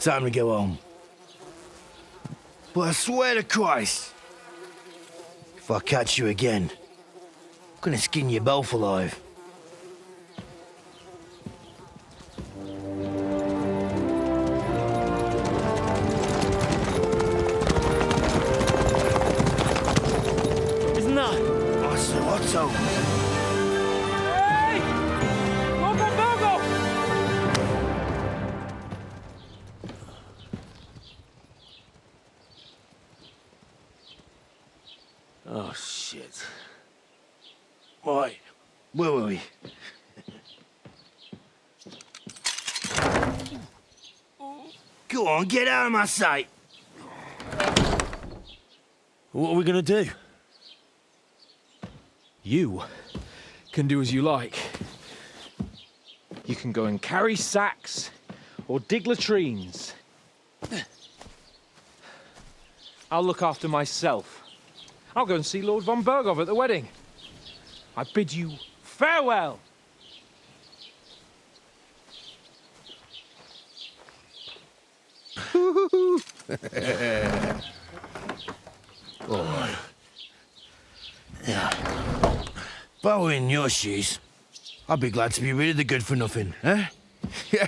Time to go home. But I swear to Christ, if I catch you again, I'm gonna skin you both alive. Isn't that? Otto. Hey! Go! Oh, shit. Right, where were we? Go on, get out of my sight. What are we gonna do? You can do as you like. You can go and carry sacks or dig latrines. I'll look after myself. I'll go and see Lord von Berghoff at the wedding. I bid you farewell. Oh. Yeah. If I were in your shoes, I'd be glad to be rid of the good for nothing, eh? Yeah.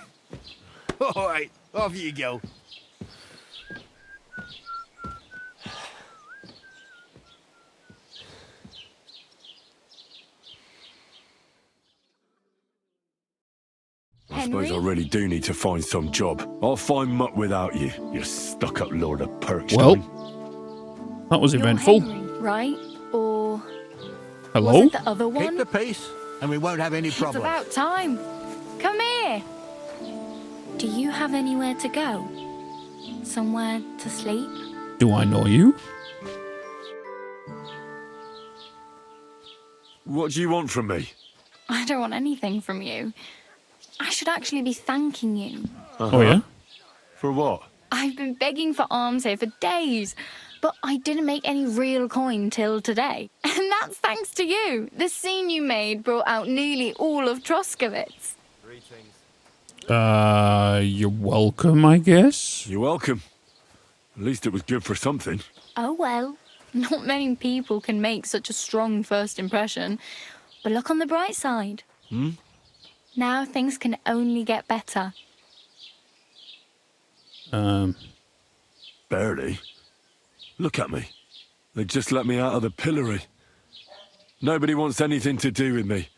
All right, off you go. I suppose I really do need to find some job. I'll find muck without you, you stuck-up lord of Perkstein. Well, that was eventful. You're Henry, right? Or Hello? was it the other one? Keep the peace, and we won't have any It's problems. about time. Come here. Do you have anywhere to go? Somewhere to sleep? Do I know you? What do you want from me? I don't want anything from you. I should actually be thanking you. Oh, yeah? For what? I've been begging for alms here for days, but I didn't make any real coin till today. And that's thanks to you. The scene you made brought out nearly all of Troskowitz. You're welcome, I guess. You're welcome. At least it was good for something. Oh well, not many people can make such a strong first impression. But look on the bright side. Now things can only get better. Barely. Look at me. They just let me out of the pillory. Nobody wants anything to do with me.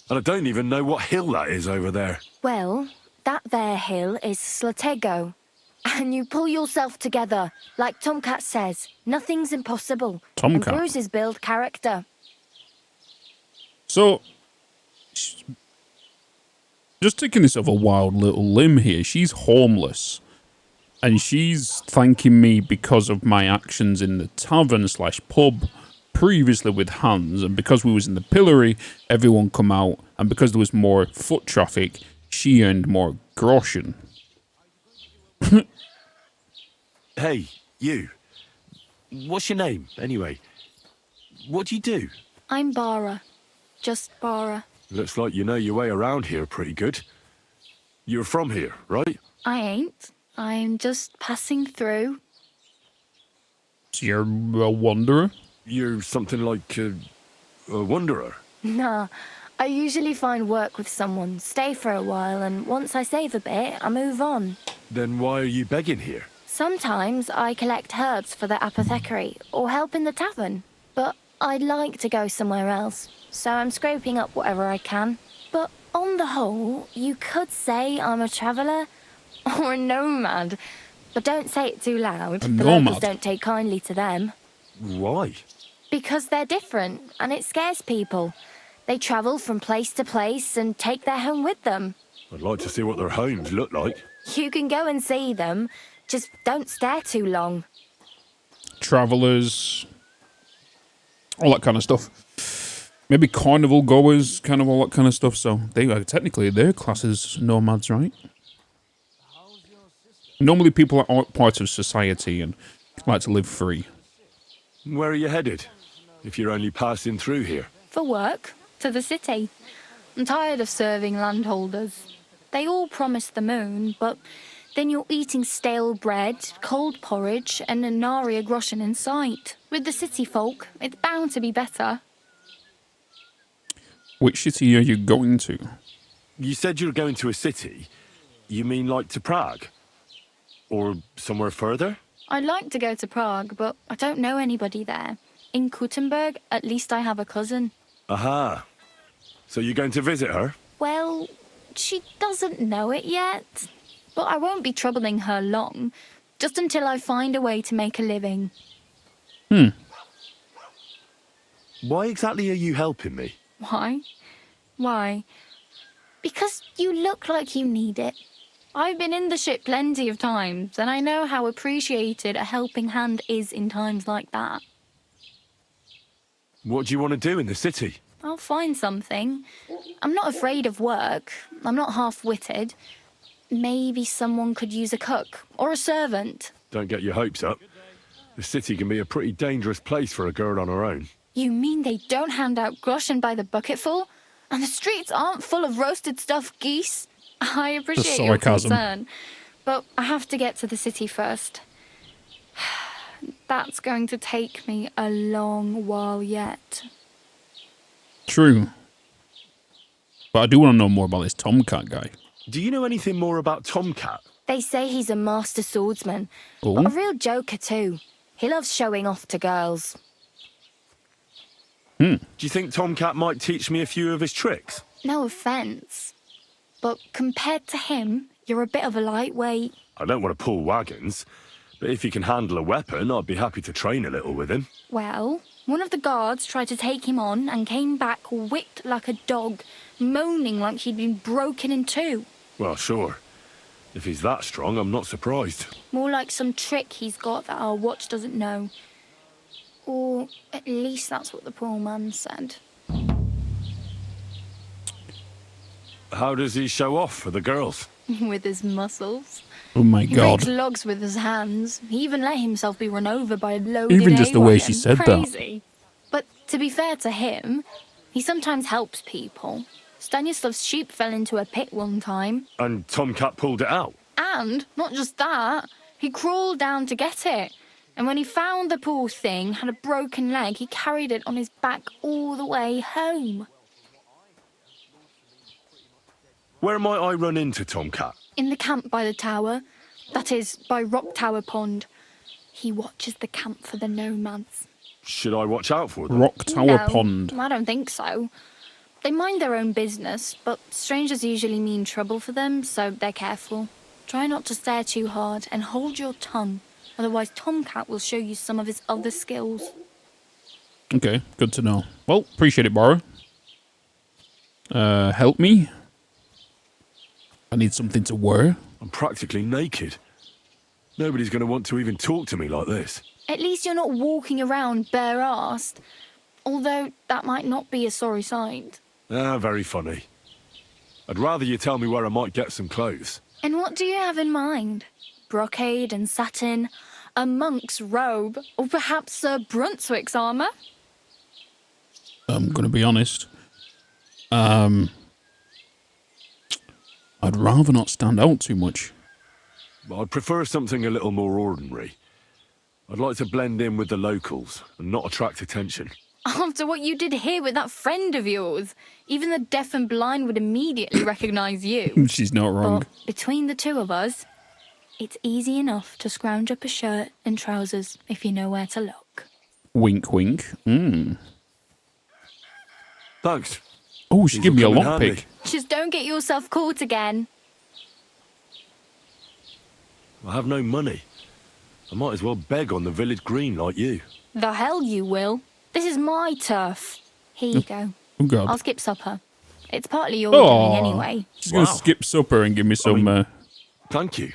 And I don't even know what hill that is over there. Well, that there hill is Slatego. And you pull yourself together. Like Tomcat says, nothing's impossible. Tomcat. And bruises build character. So, just taking this of a wild little limb here, she's homeless. And she's thanking me because of my actions in the tavern / pub previously with Hans. And because we was in the pillory, everyone come out. And because there was more foot traffic, she earned more groschen. Hey, you. What's your name, anyway? What do you do? I'm Bara. Just Bara. Looks like you know your way around here pretty good. You're from here, right? I ain't. I'm just passing through. So you're a wanderer? You're something like a wanderer. Nah, I usually find work with someone, stay for a while, and once I save a bit, I move on. Then why are you begging here? Sometimes I collect herbs for the apothecary, or help in the tavern. But I'd like to go somewhere else, so I'm scraping up whatever I can. But on the whole, you could say I'm a traveller, or a nomad. But don't say it too loud. The locals don't take kindly to them. Why? Because they're different, and it scares people. They travel from place to place and take their home with them. I'd like to see what their homes look like. You can go and see them, just don't stare too long. Travellers, all that kind of stuff. Maybe carnival goers, kind of all that kind of stuff. So they are technically their class as nomads, right? Normally people are part of society and like to live free. Where are you headed? If you're only passing through here. For work, to the city. I'm tired of serving landholders. They all promise the moon, but Then you're eating stale bread, cold porridge, and a nary a groschen in sight. With the city folk, it's bound to be better. Which city are you going to? You said you're going to a city. You mean like to Prague? Or somewhere further? I'd like to go to Prague, but I don't know anybody there. In Kuttenberg, at least I have a cousin. Aha. So you're going to visit her? Well, she doesn't know it yet. But I won't be troubling her long, just until I find a way to make a living. Why exactly are you helping me? Why? Why? Because you look like you need it. I've been in the ship plenty of times, and I know how appreciated a helping hand is in times like that. What do you want to do in the city? I'll find something. I'm not afraid of work. I'm not half-witted. Maybe someone could use a cook or a servant. Don't get your hopes up. The city can be a pretty dangerous place for a girl on her own. You mean they don't hand out groschen by the bucketful? And the streets aren't full of roasted stuffed geese? I appreciate your sarcasm. concern, but I have to get to the city first. That's going to take me a long while yet. True. But I do want to know more about this Tomcat guy. Do you know anything more about Tomcat? They say he's a master swordsman, Oh. but a real joker too. He loves showing off to girls. Do you think Tomcat might teach me a few of his tricks? No offence, but compared to him, you're a bit of a lightweight. I don't want to pull wagons, but if he can handle a weapon, I'd be happy to train a little with him. Well, one of the guards tried to take him on and came back whipped like a dog, moaning like he'd been broken in two. Well, sure. If he's that strong, I'm not surprised. More like some trick he's got that our watch doesn't know. Or at least that's what the poor man said. How does he show off for the girls? With his muscles. Oh my He god. breaks logs with his hands. He even let himself be run over by a loaded Even just the way A-wagon. she said that. Crazy. But to be fair to him, he sometimes helps people. Stanislav's sheep fell into a pit one time. And Tomcat pulled it out. And not just that, he crawled down to get it. And when he found the poor thing had a broken leg, he carried it on his back all the way home. Where might I run into Tomcat? In the camp by the tower, that is, by Rock Tower Pond. He watches the camp for the nomads. Should I watch out for them? Rock Tower No, Pond. I don't think so. They mind their own business, but strangers usually mean trouble for them, so they're careful. Try not to stare too hard and hold your tongue, otherwise Tomcat will show you some of his other skills. Okay, good to know. Well, appreciate it, Bara. Help me? I need something to wear. I'm practically naked. Nobody's going to want to even talk to me like this. At least you're not walking around bare-assed, although that might not be a sorry sight. Ah, very funny. I'd rather you tell me where I might get some clothes. And what do you have in mind? Brocade and satin, a monk's robe, or perhaps Sir Brunswick's armour? I'm gonna be honest. I'd rather not stand out too much. But I'd prefer something a little more ordinary. I'd like to blend in with the locals and not attract attention. After what you did here with that friend of yours, even the deaf and blind would immediately recognise you. She's not wrong. But between the two of us, it's easy enough to scrounge up a shirt and trousers if you know where to look. Wink, wink. Thanks. Oh, she These gave me a will come in handy. lockpick. Just don't get yourself caught again. I have no money. I might as well beg on the village green like you. The hell you will. This is my turf. Here you go. Oh god. I'll skip supper. It's partly your Aw. doing anyway. She's gonna Wow. skip supper and give me some. Thank you.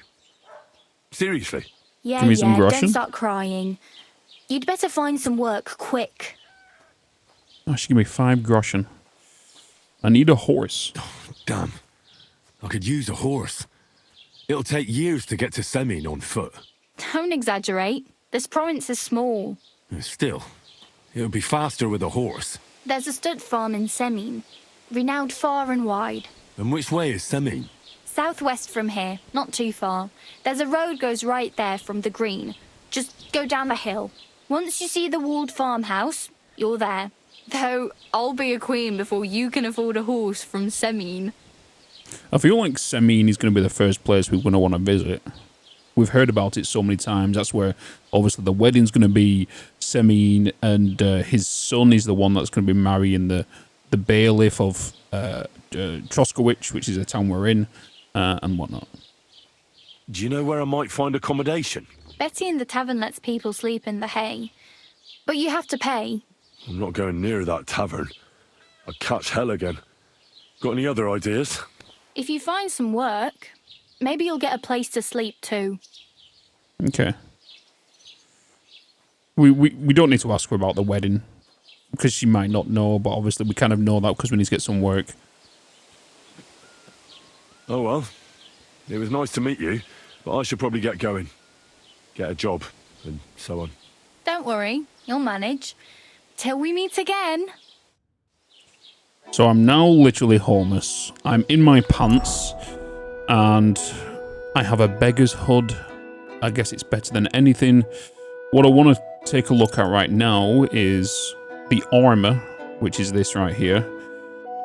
Seriously. Yeah, Give me some yeah, groschen. don't start crying. You'd better find some work quick. Oh, she gave me 5 groschen. I need a horse. Damn. I could use a horse. It'll take years to get to Semin on foot. Don't exaggerate. This province is small. Still, it would be faster with a horse. There's a stud farm in Semin, renowned far and wide. And which way is Semin? southwest from here, not too far. There's a road goes right there from the green. Just go down the hill. Once you see the walled farmhouse, you're there. Though, I'll be a queen before you can afford a horse from Semine. I feel like Semine is going to be the first place we're going to want to visit. We've heard about it so many times. That's where, obviously, the wedding's going to be. Semine, and his son is the one that's going to be marrying the bailiff of Troskowitz, which is the town we're in, and whatnot. Do you know where I might find accommodation? Betty in the tavern lets people sleep in the hay. But you have to pay. I'm not going near that tavern. I'd catch hell again. Got any other ideas? If you find some work, maybe you'll get a place to sleep too. Okay. We don't need to ask her about the wedding, because she might not know, but obviously we kind of know that because we need to get some work. Oh well. It was nice to meet you, but I should probably get going. Get a job, and so on. Don't worry, you'll manage. Till we meet again. So I'm now literally homeless. I'm in my pants, and I have a beggar's hood. I guess it's better than anything. What I want to take a look at right now is the armor, which is this right here.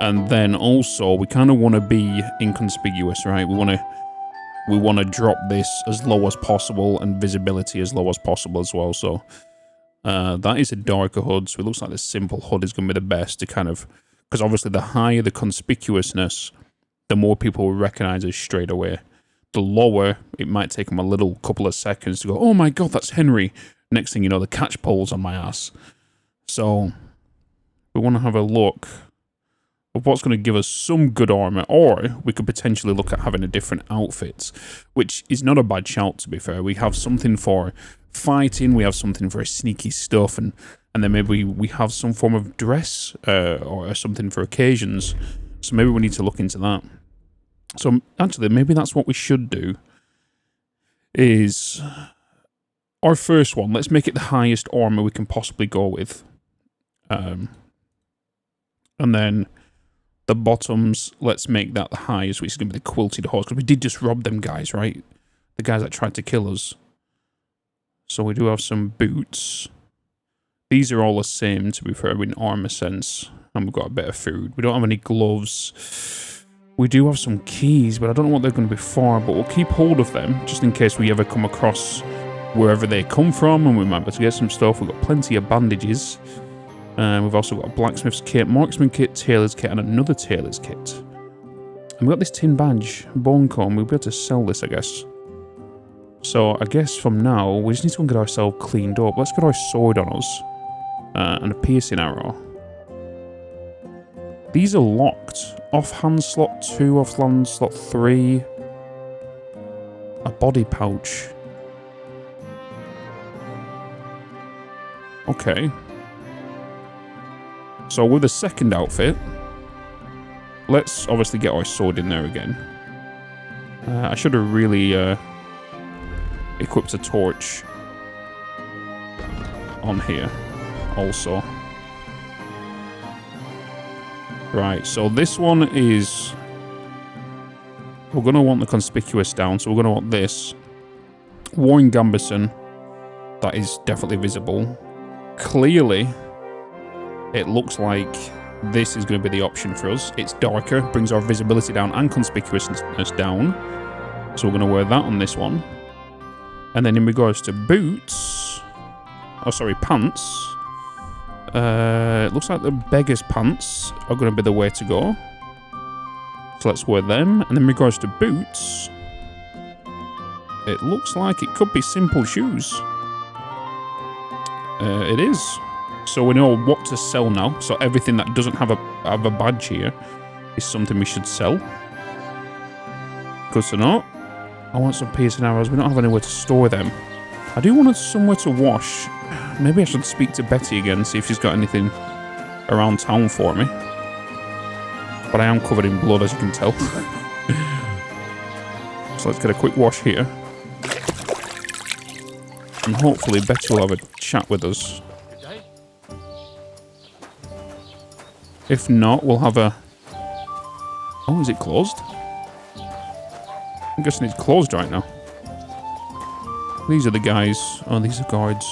And then also, we kind of want to be inconspicuous, right? We want to drop this as low as possible and visibility as low as possible as well. So that is a darker hood. So it looks like the simple hood is going to be the best to kind of, because obviously the higher the conspicuousness, the more people will recognize us straight away. The lower, it might take them a couple of seconds to go, oh my god, that's Henry. Next thing you know, the catch pole's on my ass. So we want to have a look of what's going to give us some good armor, or we could potentially look at having a different outfit, which is not a bad shout, to be fair. We have something for fighting, we have something for sneaky stuff, and then maybe we have some form of dress or something for occasions. So maybe we need to look into that. So actually, maybe that's what we should do, is our first one, let's make it the highest armor we can possibly go with. And then the bottoms, let's make that the highest, which is going to be the quilted horse, because we did just rob them guys, right? The guys that tried to kill us. So we do have some boots. These are all the same, to be fair, in armor sense. And we've got a bit of food. We don't have any gloves. We do have some keys, but I don't know what they're going to be for, but we'll keep hold of them, just in case we ever come across wherever they come from, and we might be able to get some stuff. We've got plenty of bandages. We've also got a blacksmith's kit, marksman kit, tailor's kit, and another tailor's kit. And we've got this tin badge, bone comb. We'll be able to sell this, I guess. So I guess from now, we just need to go and get ourselves cleaned up. Let's get our sword on us. And a piercing arrow. These are locked. Offhand slot 2, offhand slot 3. A body pouch. Okay. So with the second outfit, let's obviously get our sword in there again. I should have really equipped a torch on here also. Right, so this one is... We're going to want the conspicuous down, so we're going to want this. Warren Gambison. That is definitely visible. Clearly, it looks like this is going to be the option for us. It's darker, brings our visibility down and conspicuousness down. So we're going to wear that on this one. And then in regards to boots... Oh, sorry, pants. It looks like the beggar's pants are going to be the way to go. So let's wear them. And then in regards to boots... It looks like it could be simple shoes. It is. So we know what to sell now. So everything that doesn't have a badge here is something we should sell. Good to know. I want some piercing arrows. We don't have anywhere to store them. I do want somewhere to wash. Maybe I should speak to Betty again, see if she's got anything around town for me. But I am covered in blood, as you can tell. So let's get a quick wash here. And hopefully Betty will have a chat with us. If not, we'll have a... Oh, is it closed? I'm guessing it's closed right now. These are the guys. Oh, these are guards.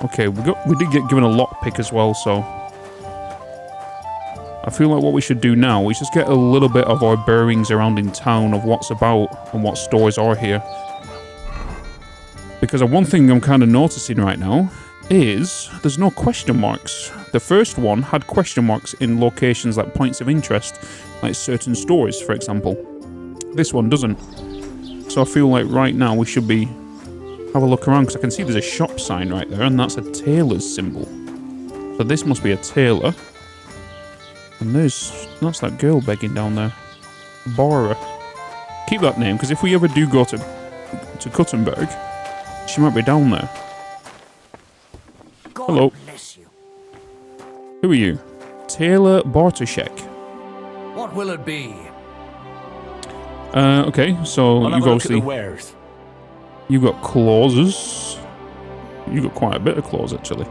Okay, we did get given a lockpick as well, so I feel like what we should do now is just get a little bit of our bearings around in town of what's about and what stores are here. Because one thing I'm kind of noticing right now is there's no question marks. The first one had question marks in locations like points of interest, like certain stores, for example. This one doesn't. So I feel like right now we should be have a look around, because I can see there's a shop sign right there, and that's a tailor's symbol. So this must be a tailor. And that's that girl begging down there. Bara. Keep that name, because if we ever do go to Kuttenberg, she might be down there. God Hello. bless you. Who are you? Taylor Bartoszek. What will it be? Okay, so you've obviously... wares. You've got clauses. You've got quite a bit of claws, actually.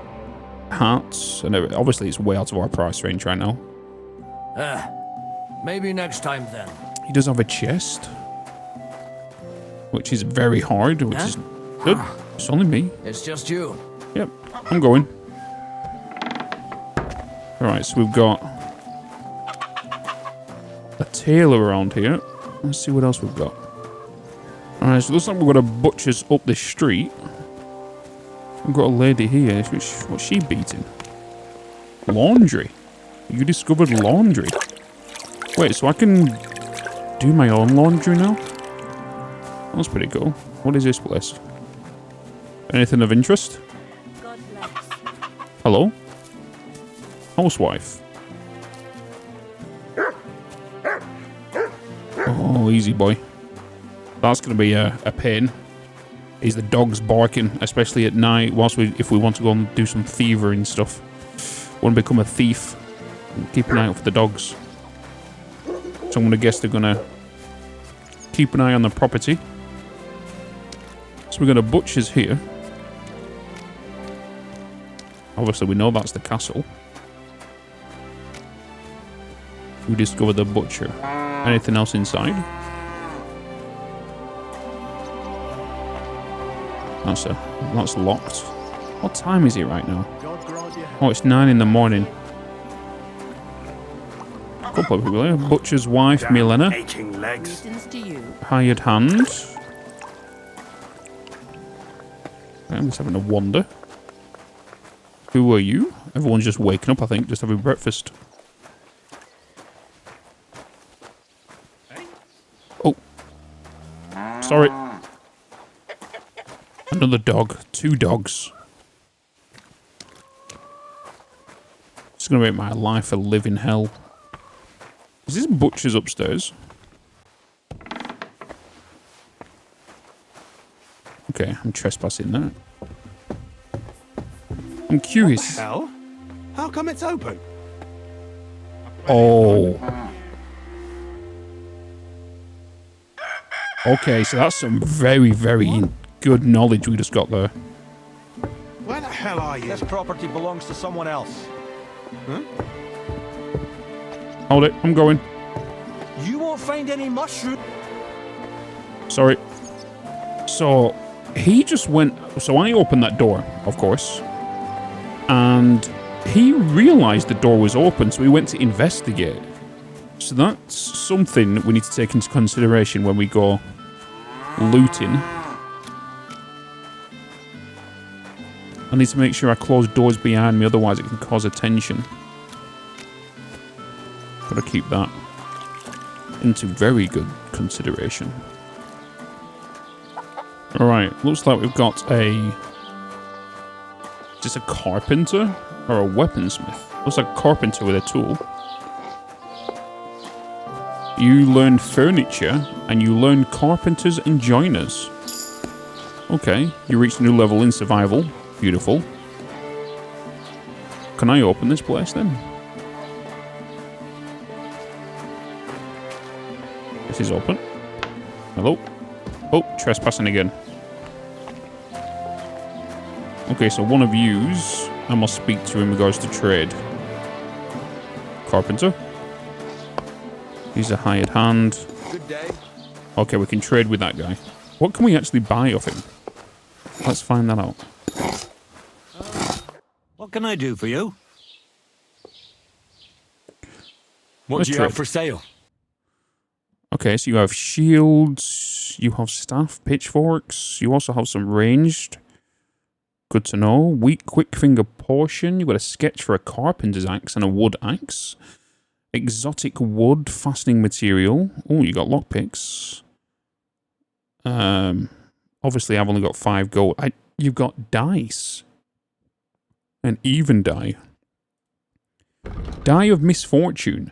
Hats, and obviously it's way out of our price range right now. Maybe next time then. He does have a chest, which is very hard, which is good. It's only me. It's just you. Yep, I'm going. Alright, so we've got a tailor around here. Let's see what else we've got. Alright, so it looks like we've got a butcher's up this street. We've got a lady here. What's she beating? Laundry. You discovered laundry. Wait, so I can do my own laundry now? That's pretty cool. What is this place? Anything of interest? Hello? Housewife. Oh, easy boy. That's going to be a pain. Is the dogs barking, especially at night, if we want to go and do some thievery and stuff. Want to become a thief. Keep an eye out for the dogs. So I'm going to guess they're going to keep an eye on the property. So we've got a butcher's here. Obviously we know that's the castle. We discovered the butcher. Anything else inside? That's locked. What time is it right now? Oh, it's 9 in the morning. Couple of people here. Butcher's wife, Milena. Hired hand. I'm just having a wander. Who are you? Everyone's just waking up, I think, just having breakfast. Oh. Sorry. Another dog. 2 dogs. It's going to make my life a living hell. Is this butcher's upstairs? Okay, I'm trespassing there. I'm curious. What the hell? How come it's open? Oh. Okay, so that's some very, very good knowledge we just got there. Where the hell are you? This property belongs to someone else. Huh? Hold it, I'm going. You won't find any mushroom. Sorry. So, he just went... So I opened that door, of course. And he realized the door was open, so he went to investigate. So that's something we need to take into consideration when we go looting. I need to make sure I close doors behind me, otherwise it can cause attention. Gotta keep that into very good consideration. Alright, looks like we've got a... Is this a carpenter or a weaponsmith? Looks like a carpenter with a tool. You learn furniture and you learn carpenters and joiners. Okay, you reach a new level in survival. Beautiful. Can I open this place then? This is open. Hello? Oh, trespassing again. Okay, so one of yous I must speak to in regards to trade. Carpenter. He's a hired hand. Good day. Okay, we can trade with that guy. What can we actually buy off him? Let's find that out. What can I do for you? What Let's do you trade. have for sale? Okay, so you have shields, you have staff, pitchforks, you also have some ranged. Good to know. Weak quick finger portion. You've got a sketch for a carpenter's axe and a wood axe. Exotic wood fastening material. Oh, you got lockpicks. Obviously I've only got 5 gold. You've got dice. An even die. Die of misfortune.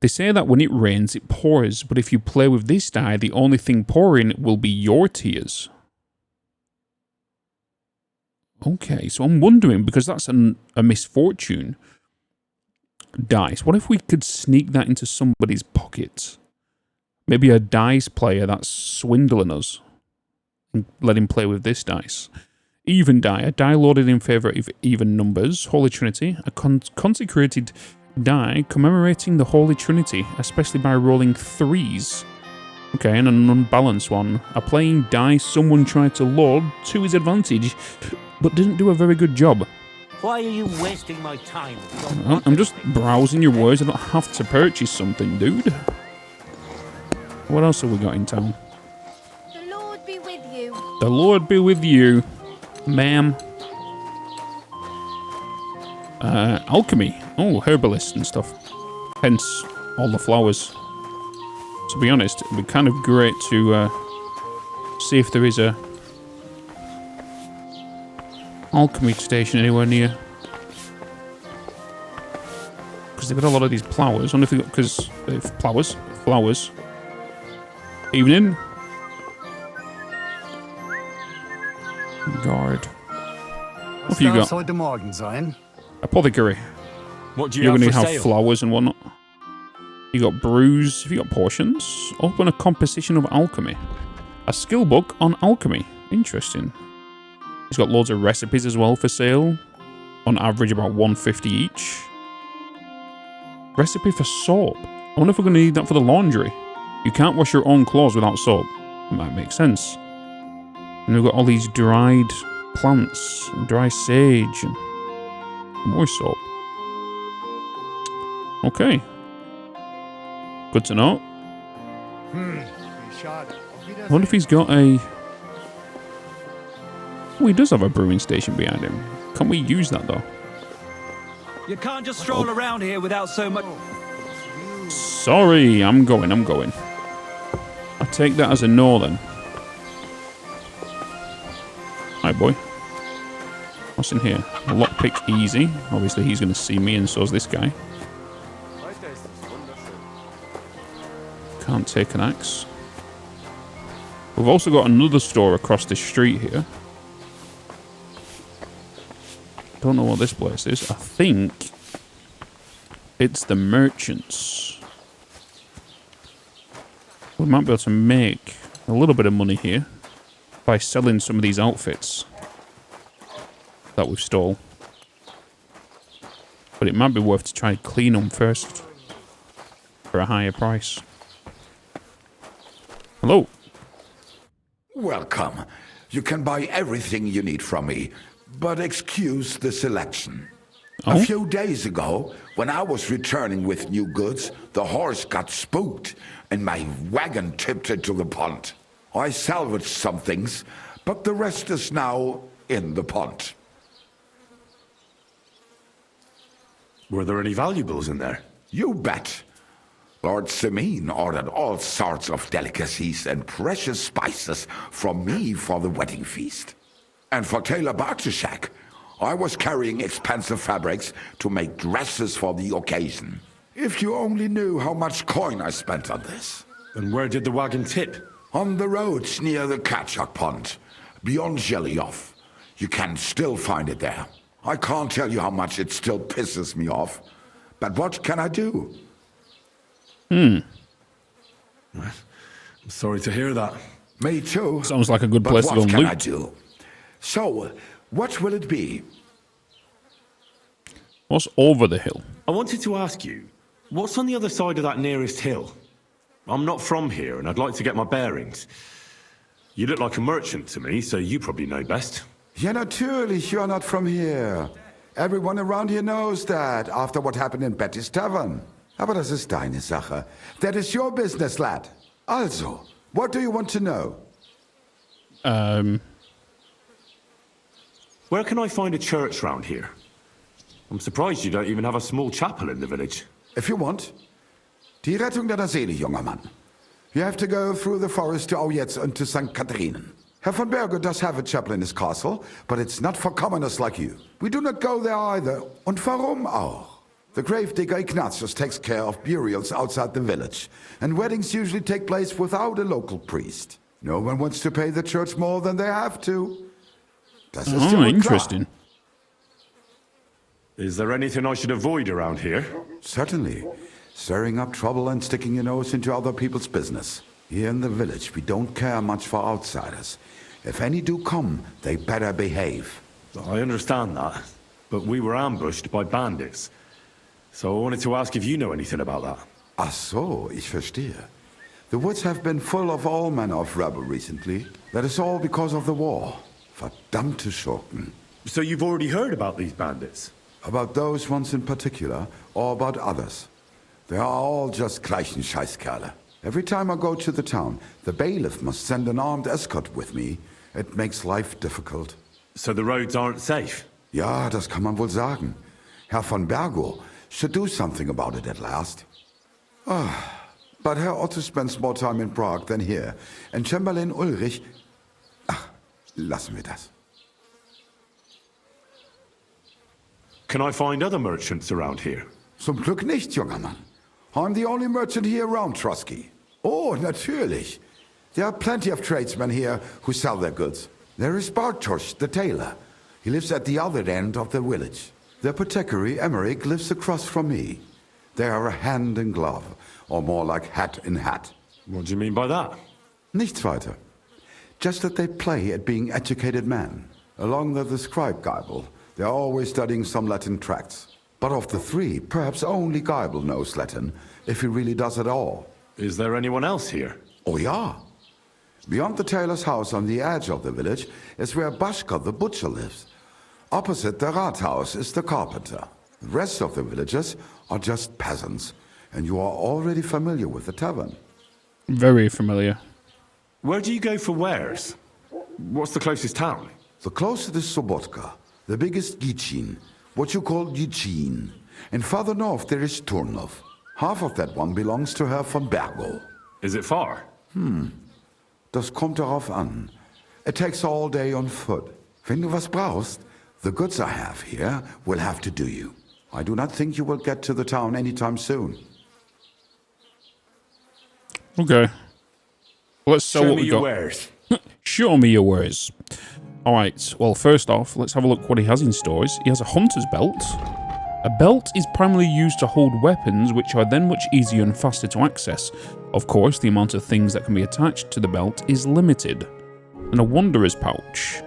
They say that when it rains, it pours, but if you play with this die, the only thing pouring will be your tears. Okay, so I'm wondering, because that's a misfortune dice, what if we could sneak that into somebody's pockets? Maybe a dice player that's swindling us, and let him play with this dice. Even die, a die loaded in favour of even numbers. Holy Trinity, a consecrated die commemorating the Holy Trinity, especially by rolling 3s. Okay, and an unbalanced one. A playing die someone tried to load to his advantage, but didn't do a very good job. Why are you wasting my time? I'm just browsing your words. I don't have to purchase something, dude. What else have we got in town? The Lord be with you. The Lord be with you, ma'am. Alchemy. Oh, herbalist and stuff. Hence, all the flowers. To be honest, it'd be kind of great to see if there is a alchemy station anywhere near. Because they've got a lot of these flowers. I wonder if they got, because flowers. Evening. Guard. What have you got? Heute Morgen sein. Apothecary. What do you You're have going for to have sale? flowers and whatnot. You got brews. Have you got potions? Open a composition of alchemy. A skill book on alchemy. Interesting. He's got loads of recipes as well for sale. On average about 150 each. Recipe for soap. I wonder if we're going to need that for the laundry. You can't wash your own clothes without soap. That might make sense. And we've got all these dried plants. And dry sage. And more soap. Okay. Good to know. I wonder if he's got a... Oh, he does have a brewing station behind him. Can't we use that, though? You can't just stroll around here without so much... Sorry, I'm going. I take that as a no, then. Hi, boy. What's in here? A lockpick easy. Obviously, he's going to see me, and so's this guy. Can't take an axe. We've also got another store across the street here. Don't know what this place is. I think it's the merchants. We might be able to make a little bit of money here by selling some of these outfits that we've stole. But it might be worth to try and clean them first for a higher price. Hello. Welcome. You can buy everything you need from me, but excuse the selection. Oh? A few days ago, when I was returning with new goods, the horse got spooked and my wagon tipped into the pond. I salvaged some things, but the rest is now in the pond. Were there any valuables in there? You bet. Lord Semin ordered all sorts of delicacies and precious spices from me for the wedding feast. And for Taylor Bartishak, I was carrying expensive fabrics to make dresses for the occasion. If you only knew how much coin I spent on this. And where did the wagon tip? On the roads near the Katchak Pond, beyond Jelioff. You can still find it there. I can't tell you how much it still pisses me off. But what can I do? I'm sorry to hear that. Me too. Sounds like a good place to go But and what can I loot. do? So, what will it be? What's over the hill? I wanted to ask you, what's on the other side of that nearest hill? I'm not from here, and I'd like to get my bearings. You look like a merchant to me, so you probably know best. Ja, natürlich, you're not from here. Everyone around here knows that, after what happened in Betty's Tavern. Aber das ist deine Sache. That is your business, lad. Also, what do you want to know? Where can I find a church round here? I'm surprised you don't even have a small chapel in the village. If you want. Die Rettung deiner Seele, junger Mann. You have to go through the forest to Aujetz and to St. Catharinen. Herr von Berge does have a chapel in his castle, but it's not for commoners like you. We do not go there either. Und warum auch? The gravedigger Ignatius takes care of burials outside the village, and weddings usually take place without a local priest. No one wants to pay the church more than they have to. Das ist ja wohl interesting. klar. Is there anything I should avoid around here? Certainly. Stirring up trouble and sticking your nose into other people's business. Here in the village, we don't care much for outsiders. If any do come, they better behave. I understand that, but we were ambushed by bandits. So I wanted to ask if you know anything about that. Ach so, ich verstehe. The woods have been full of all manner of rebel recently. That is all because of the war. Verdammte Schurken. So you've already heard about these bandits? About those ones in particular, or about others? They are all just gleichen Scheißkerle. Every time I go to the town, the bailiff must send an armed escort with me. It makes life difficult. So the roads aren't safe? Ja, das kann man wohl sagen. Herr von Bergo should do something about it at last. But Herr Otto spends more time in Prague than here, and Chamberlain Ulrich... Ach, lassen wir das. Can I find other merchants around here? Zum Glück nicht, junger Mann. I'm the only merchant here around Troskowitz. Oh, natürlich. There are plenty of tradesmen here who sell their goods. There is Bartosz, the tailor. He lives at the other end of the village. The apothecary, Emmerich, lives across from me. They are a hand in glove, or more like hat in hat. What do you mean by that? Nichts weiter. Just that they play at being educated men. Along with the scribe Geibel, they are always studying some Latin tracts. But of the three, perhaps only Geibel knows Latin, if he really does at all. Is there anyone else here? Oh ja. Beyond the tailor's house on the edge of the village is where Bashka the butcher lives. Opposite the Rathaus is the carpenter. The rest of the villagers are just peasants, and you are already familiar with the tavern. Very familiar. Where do you go for wares? What's the closest town? The closest is Sobotka, the biggest Gichin, what you call Gichin. And farther north there is Turnov. Half of that one belongs to Herr von Bergo. Is it far? Das kommt darauf an. It takes all day on foot. Wenn du was brauchst, the goods I have here will have to do you. I do not think you will get to the town anytime soon. Okay. Let's sell Show what me we your got. wares. Show me your wares. Alright, well, first off, let's have a look what he has in stores. He has a hunter's belt. A belt is primarily used to hold weapons, which are then much easier and faster to access. Of course, the amount of things that can be attached to the belt is limited. And a wanderer's pouch.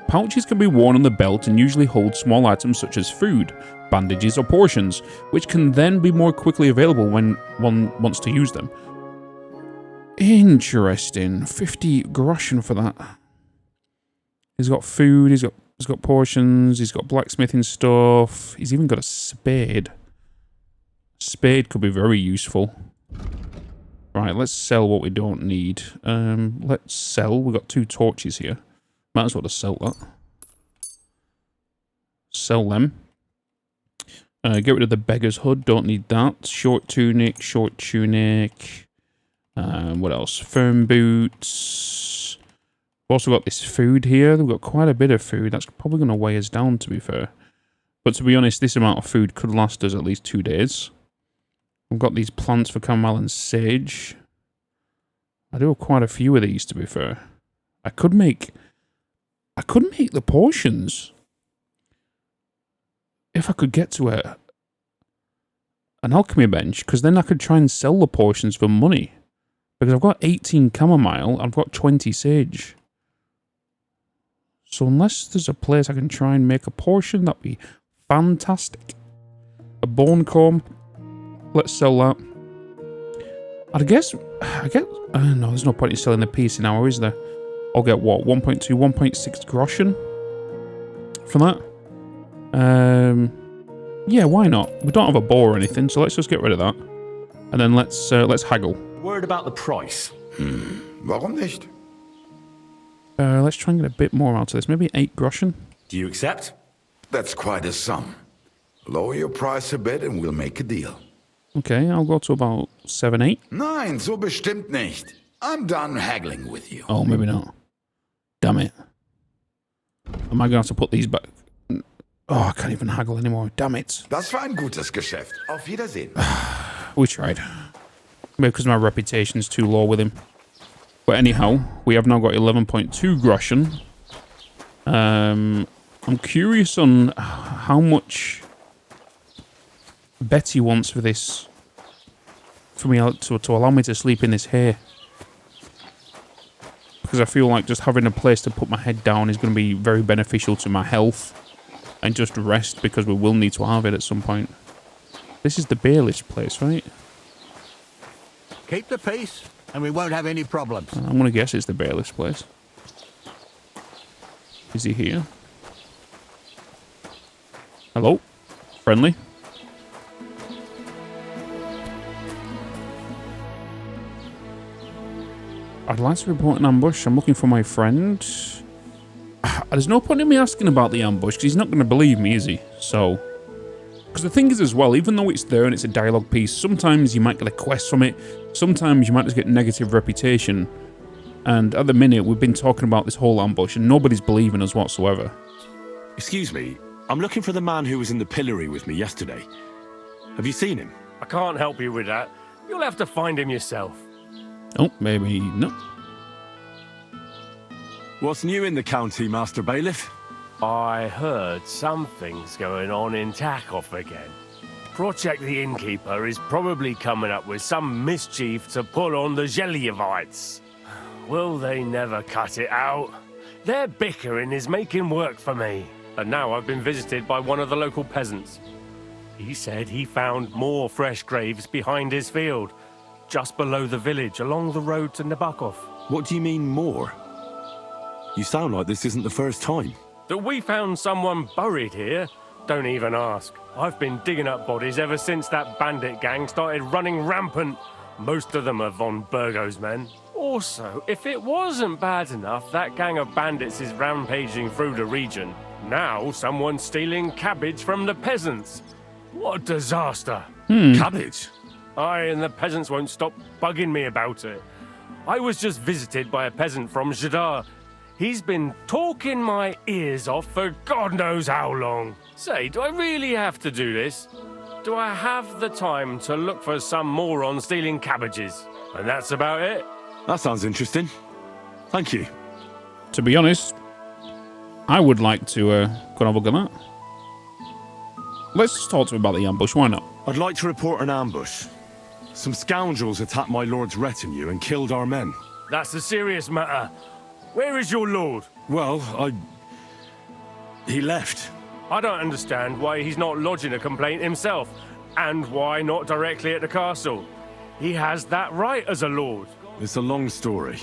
Pouches can be worn on the belt and usually hold small items such as food, bandages or portions, which can then be more quickly available when one wants to use them. Interesting. 50 groschen for that. He's got food, he's got portions, he's got blacksmithing stuff, he's even got a spade. Spade could be very useful. Right, let's sell what we don't need. Let's sell, we've got 2 torches here. Might as well just sell that. Sell them. Get rid of the beggar's hood, don't need that. Short tunic. What else? Firm boots. We've also got this food here. We've got quite a bit of food. That's probably going to weigh us down, to be fair. But to be honest, this amount of food could last us at least 2 days. We've got these plants for chamomile and sage. I do have quite a few of these, to be fair. I could make the portions. If I could get to an alchemy bench, because then I could try and sell the portions for money. Because I've got 18 chamomile, I've got 20 sage. So unless there's a place I can try and make a portion, that'd be fantastic. A bone comb, let's sell that. I get, no, there's no point in selling the piece an hour, is there? I'll get what, 1.2, 1.6 groschen for that. Yeah, why not? We don't have a bow or anything, so let's just get rid of that. And then let's haggle. Word about the price. Warum nicht? Let's try and get a bit more out of this. Maybe 8 groschen. Do you accept? That's quite a sum. Lower your price a bit and we'll make a deal. Okay, I'll go to about 7, 8. Nein, so bestimmt nicht. I'm done haggling with you. Oh, maybe not. Damn it. Am I going to have to put these back? Oh, I can't even haggle anymore. Damn it. Das war ein gutes Geschäft. Auf Wiedersehen. We tried. Maybe because my reputation's too low with him. But anyhow, we have now got 11.2 groschen. I'm curious on how much Betty wants for this. For me to allow me to sleep in this hay. Because I feel like just having a place to put my head down is going to be very beneficial to my health. And just rest, because we will need to have it at some point. This is the bailiff's place, right? Keep the peace, and we won't have any problems. I'm going to guess it's the bailiff's place. Is he here? Hello? Friendly? I'd like to report an ambush. I'm looking for my friend. There's no point in me asking about the ambush, because he's not going to believe me, is he? So... Because the thing is as well, even though it's there and it's a dialogue piece, sometimes you might get a quest from it. Sometimes you might just get negative reputation. And at the minute, we've been talking about this whole ambush, and nobody's believing us whatsoever. Excuse me, I'm looking for the man who was in the pillory with me yesterday. Have you seen him? I can't help you with that. You'll have to find him yourself. Oh, maybe not. What's new in the county, Master Bailiff? I heard something's going on in Takoff again. Project the Innkeeper is probably coming up with some mischief to pull on the GIGABYTEs. Will they never cut it out? Their bickering is making work for me. And now I've been visited by one of the local peasants. He said he found more fresh graves behind his field, just below the village, along the road to Nabokov. What do you mean, more? You sound like this isn't the first time. That we found someone buried here? Don't even ask. I've been digging up bodies ever since that bandit gang started running rampant. Most of them are von Burgo's men. Also, if it wasn't bad enough that gang of bandits is rampaging through the region, now someone's stealing cabbage from the peasants. What a disaster. Cabbage? Aye, and the peasants won't stop bugging me about it. I was just visited by a peasant from Jadar. He's been talking my ears off for God knows how long. Say, do I really have to do this? Do I have the time to look for some moron stealing cabbages? And that's about it. That sounds interesting. Thank you. To be honest, I would like to go and have a look at that. Let's just talk to him about the ambush, why not? I'd like to report an ambush. Some scoundrels attacked my lord's retinue and killed our men. That's a serious matter. Where is your lord? Well, he left. I don't understand why he's not lodging a complaint himself, and why not directly at the castle. He has that right as a lord. It's a long story.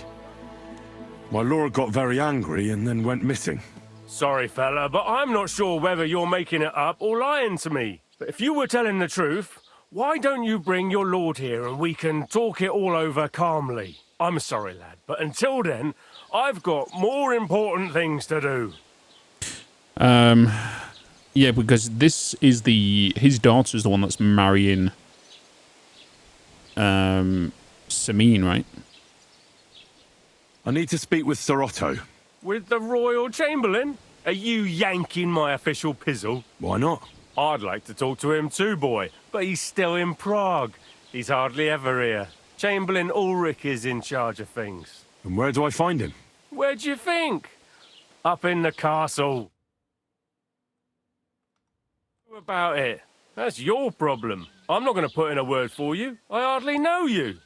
My lord got very angry and then went missing. Sorry, fella, but I'm not sure whether you're making it up or lying to me. But if you were telling the truth, why don't you bring your lord here and we can talk it all over calmly? I'm sorry, lad, but until then, I've got more important things to do. Yeah, because this is his daughter's the one that's marrying Samine, right? I need to speak with Sir Otto. With the Royal Chamberlain? Are you yanking my official pizzle? Why not? I'd like to talk to him too, boy, but he's still in Prague. He's hardly ever here. Chamberlain Ulrich is in charge of things. And where do I find him? Where do you think? Up in the castle. About it. That's your problem. I'm not going to put in a word for you. I hardly know you.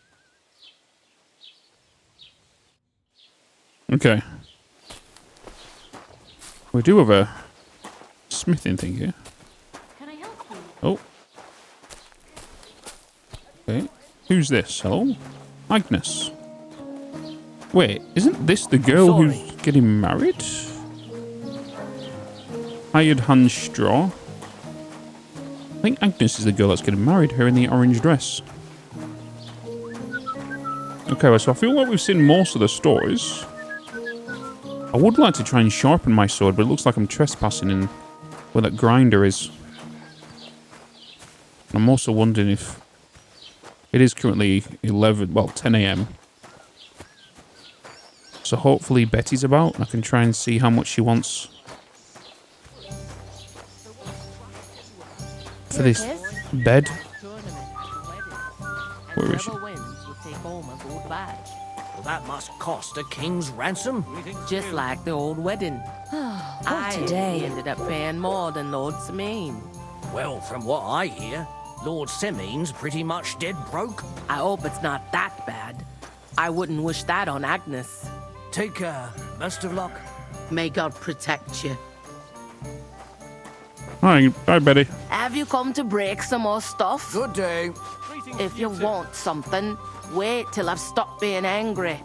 Okay. We do have a smithing thing here. Can I help you? Oh. Okay. Who's this? Hello? Agnes. Wait, isn't this the girl who's getting married? Hired hand straw. I think Agnes is the girl that's getting married, her in the orange dress. Okay, well, so I feel like we've seen most of the stores. I would like to try and sharpen my sword, but it looks like I'm trespassing in where that grinder is. I'm also wondering if it is currently 10 a.m. So hopefully Betty's about. I can try and see how much she wants for this bed. Where is she? That must cost a king's ransom. Just like the old wedding. I ended up paying more than Lord Semine. Well, from what I hear, Lord Semine's pretty much dead broke. I hope it's not that bad. I wouldn't wish that on Agnes. Take care. Best of luck. May God protect you. Hi, Betty. Have you come to break some more stuff? Good day. If you want something, wait till I've stopped being angry.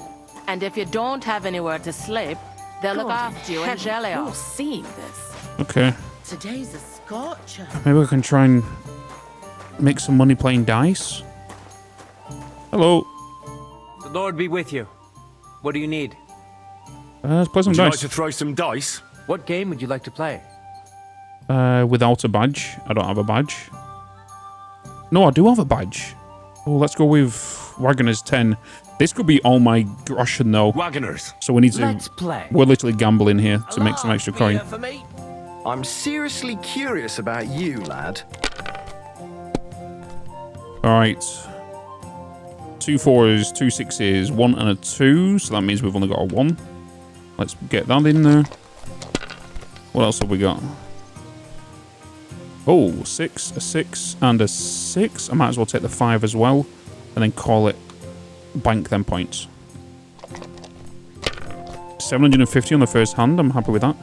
And if you don't have anywhere to sleep, they'll look after you in jelly. You're seeing this. Okay. Today's a scorcher. Maybe I can try and make some money playing dice. Hello. The Lord be with you. What do you need? Let's play some Would you dice. like to throw some dice? What game would you like to play? Without a badge. I don't have a badge. No, I do have a badge. Oh, let's go with Wagoner's 10. This could be all my groschen, though. Wagoners. So we need to... Let's play. We're literally gambling here to make some extra coin. I'm seriously curious about you, lad. Alright. 2 4s, 2 6s, 1 and a 2. So that means we've only got a 1. Let's get that in there. What else have we got? Oh, 6, a 6, and a 6. I might as well take the 5 as well. And then call it bank them points. 750 on the first hand. I'm happy with that.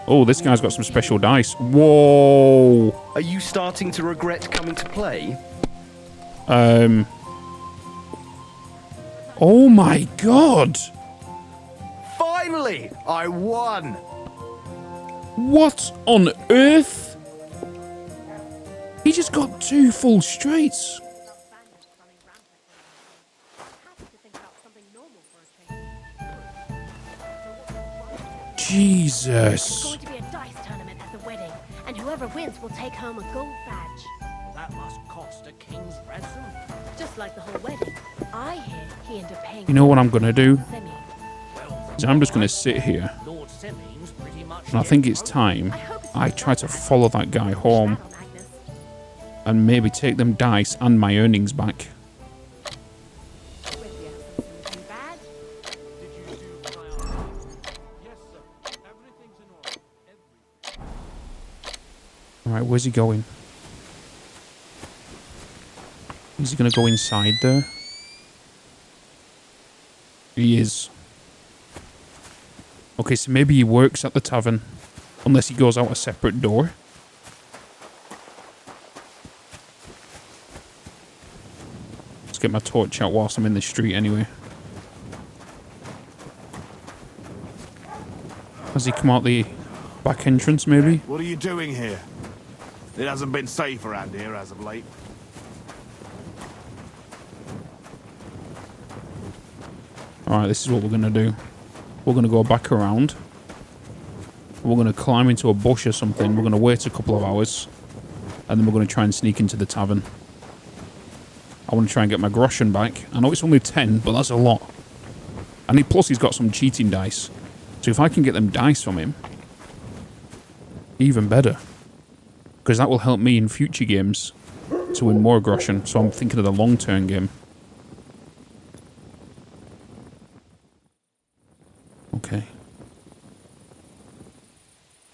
Oh, this guy's got some special dice. Whoa. Are you starting to regret coming to play? Oh my god. Finally, I won. What on earth? He just got 2 full straights. Jesus. There's going to be a dice tournament at the wedding, and whoever wins will take home a gold badge. That must cost a king's ransom. Just like the whole wedding. I hear he ended up paying. You know what I'm going to do? Semi. Is I'm just going to sit here. Lord Semine's pretty much And I think it's time I try to follow that guy home. And maybe take them dice and my earnings back. Alright, where's he going? Is he going to go inside there? He is. Okay, so maybe he works at the tavern. Unless he goes out a separate door. Let's get my torch out whilst I'm in the street anyway. Has he come out the back entrance maybe? What are you doing here? It hasn't been safe around here as of late. Alright, this is what we're going to do. We're going to go back around. We're going to climb into a bush or something. We're going to wait a couple of hours. And then we're going to try and sneak into the tavern. I want to try and get my groschen back. I know it's only 10, but that's a lot. And plus he's got some cheating dice. So if I can get them dice from him, even better. Because that will help me in future games to win more groschen. So I'm thinking of the long-term game. Okay.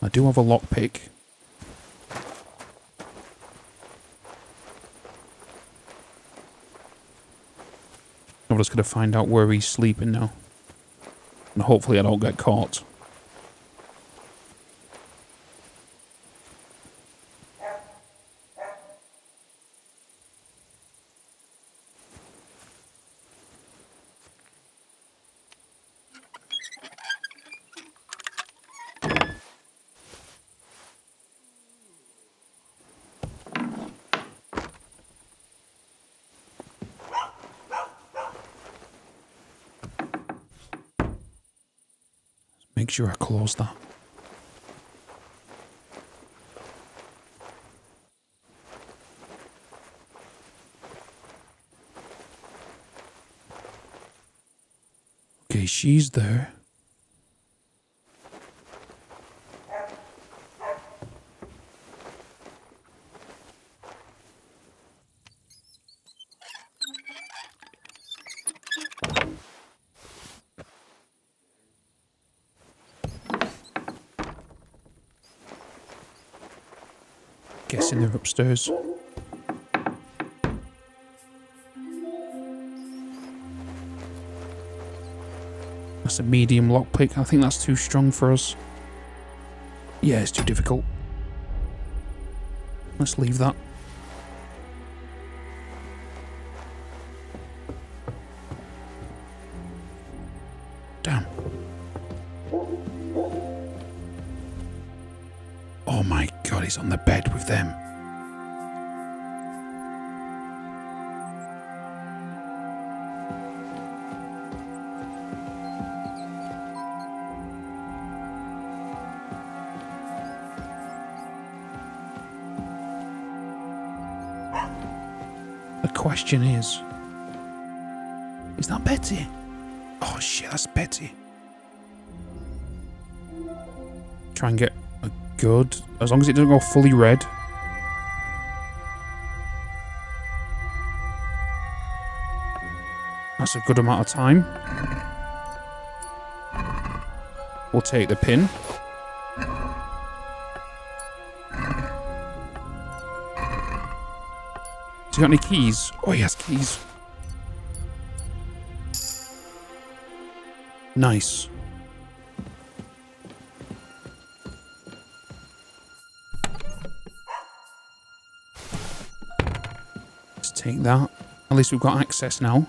I do have a lockpick. I'm just going to find out where he's sleeping now. And hopefully I don't get caught. make sure I close that. Okay, she's there. Guessing they're upstairs. That's a medium lockpick. I think that's too strong for us. Yeah, it's too difficult. Let's leave that. Damn. Oh my god, he's on the bed with them. The question is that Betty? Oh shit, that's Betty. Try and get a good, as long as it doesn't go fully red. That's a good amount of time. We'll take the pin. Has he got any keys? Oh, he has keys. Nice. Let's take that. At least we've got access now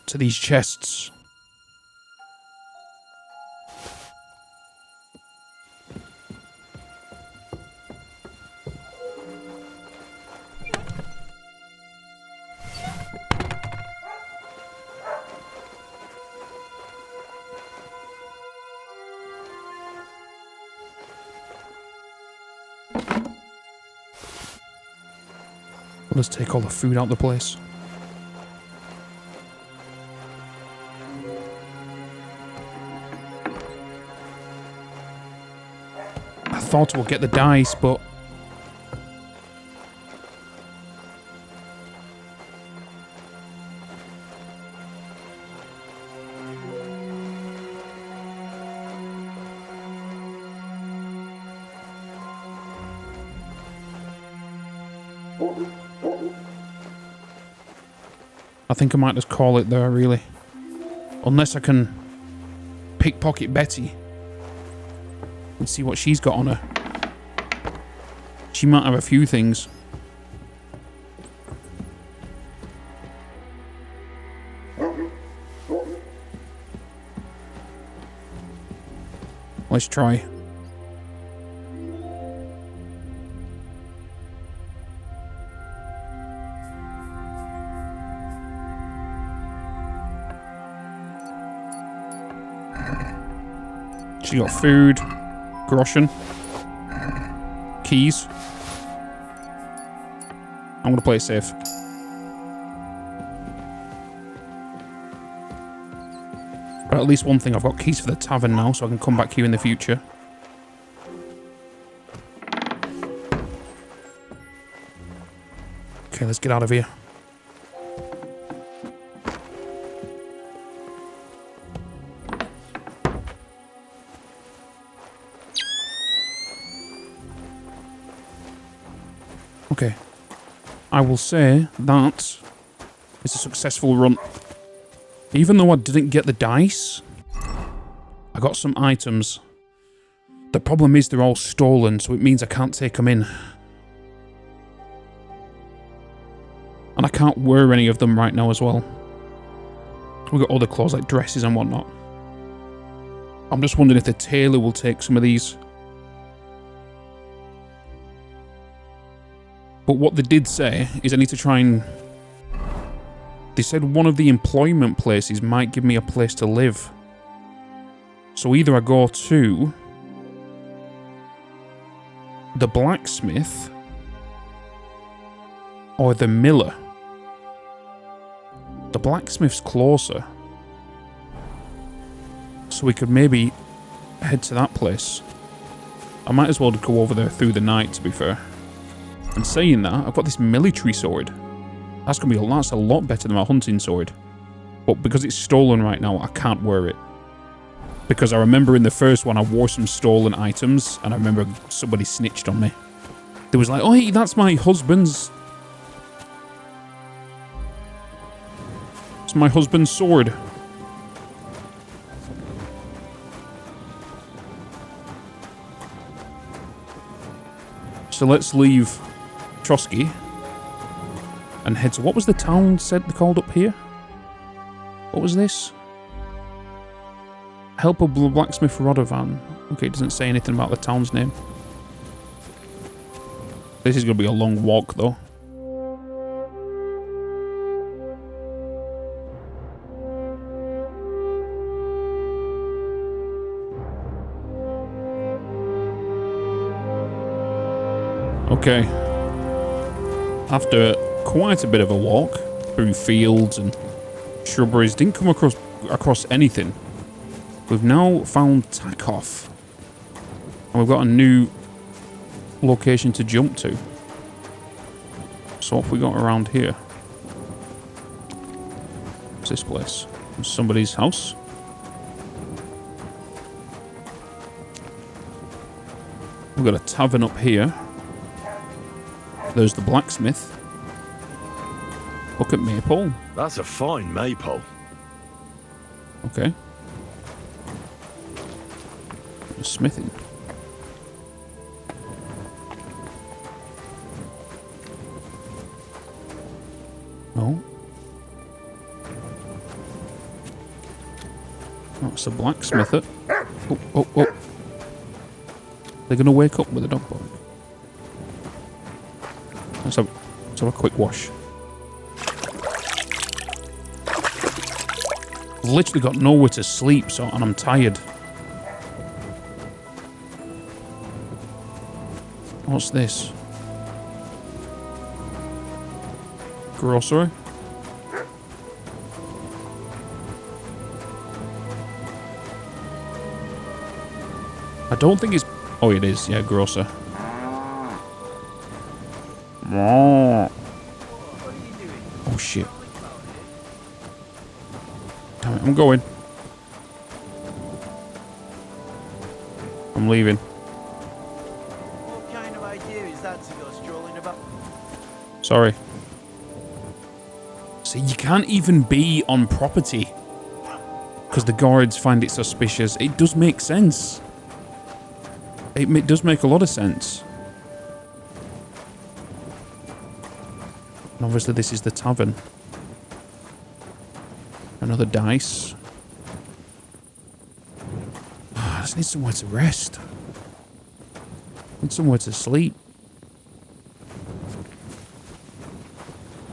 to these chests. Let's take all the food out of the place. I thought we'll get the dice, but I think I might just call it there, really. Unless I can pickpocket Betty and see what she's got on her. She might have a few things. Let's try. She got food, groschen, keys. I'm gonna play it safe. But at least one thing, I've got keys for the tavern now, so I can come back here in the future. Okay, let's get out of here. Okay, I will say that it's a successful run. Even though I didn't get the dice, I got some items. The problem is they're all stolen, so it means I can't take them in. And I can't wear any of them right now as well. We've got other clothes like dresses and whatnot. I'm just wondering if the tailor will take some of these. But what they did say is I need to try and... They said one of the employment places might give me a place to live. So either I go to the blacksmith or the miller. The blacksmith's closer. So we could maybe head to that place. I might as well go over there through the night, to be fair. And saying that, I've got this military sword. That's a lot better than my hunting sword. But because it's stolen right now, I can't wear it. Because I remember in the first one, I wore some stolen items, and I remember somebody snitched on me. They was like, oh, hey, that's my husband's... It's my husband's sword. So let's leave Troskowitz and head to... What was the town said they called up here? What was this? Help a blacksmith Radovan. Okay, it doesn't say anything about the town's name. This is going to be a long walk, though. Okay. After quite a bit of a walk through fields and shrubberies, didn't come across anything. We've now found Takov. And we've got a new location to jump to. So what have we got around here? What's this place? It's somebody's house. We've got a tavern up here. There's the blacksmith. Look at Maypole. That's a fine Maypole. Okay. Smithing. Oh. That's a blacksmith. Oh. They're going to wake up with a dog bark. Let's have a quick wash. I've literally got nowhere to sleep, and I'm tired. What's this? Grocery? I don't think it's... Oh, it is. Yeah, grocer. Oh, shit. Damn it, I'm going. I'm leaving. What kind of idea is that to go strolling about? Sorry. See, you can't even be on property because the guards find it suspicious. It does make sense. It does make a lot of sense. And obviously this is the tavern. Another dice. I just need somewhere to rest. Need somewhere to sleep.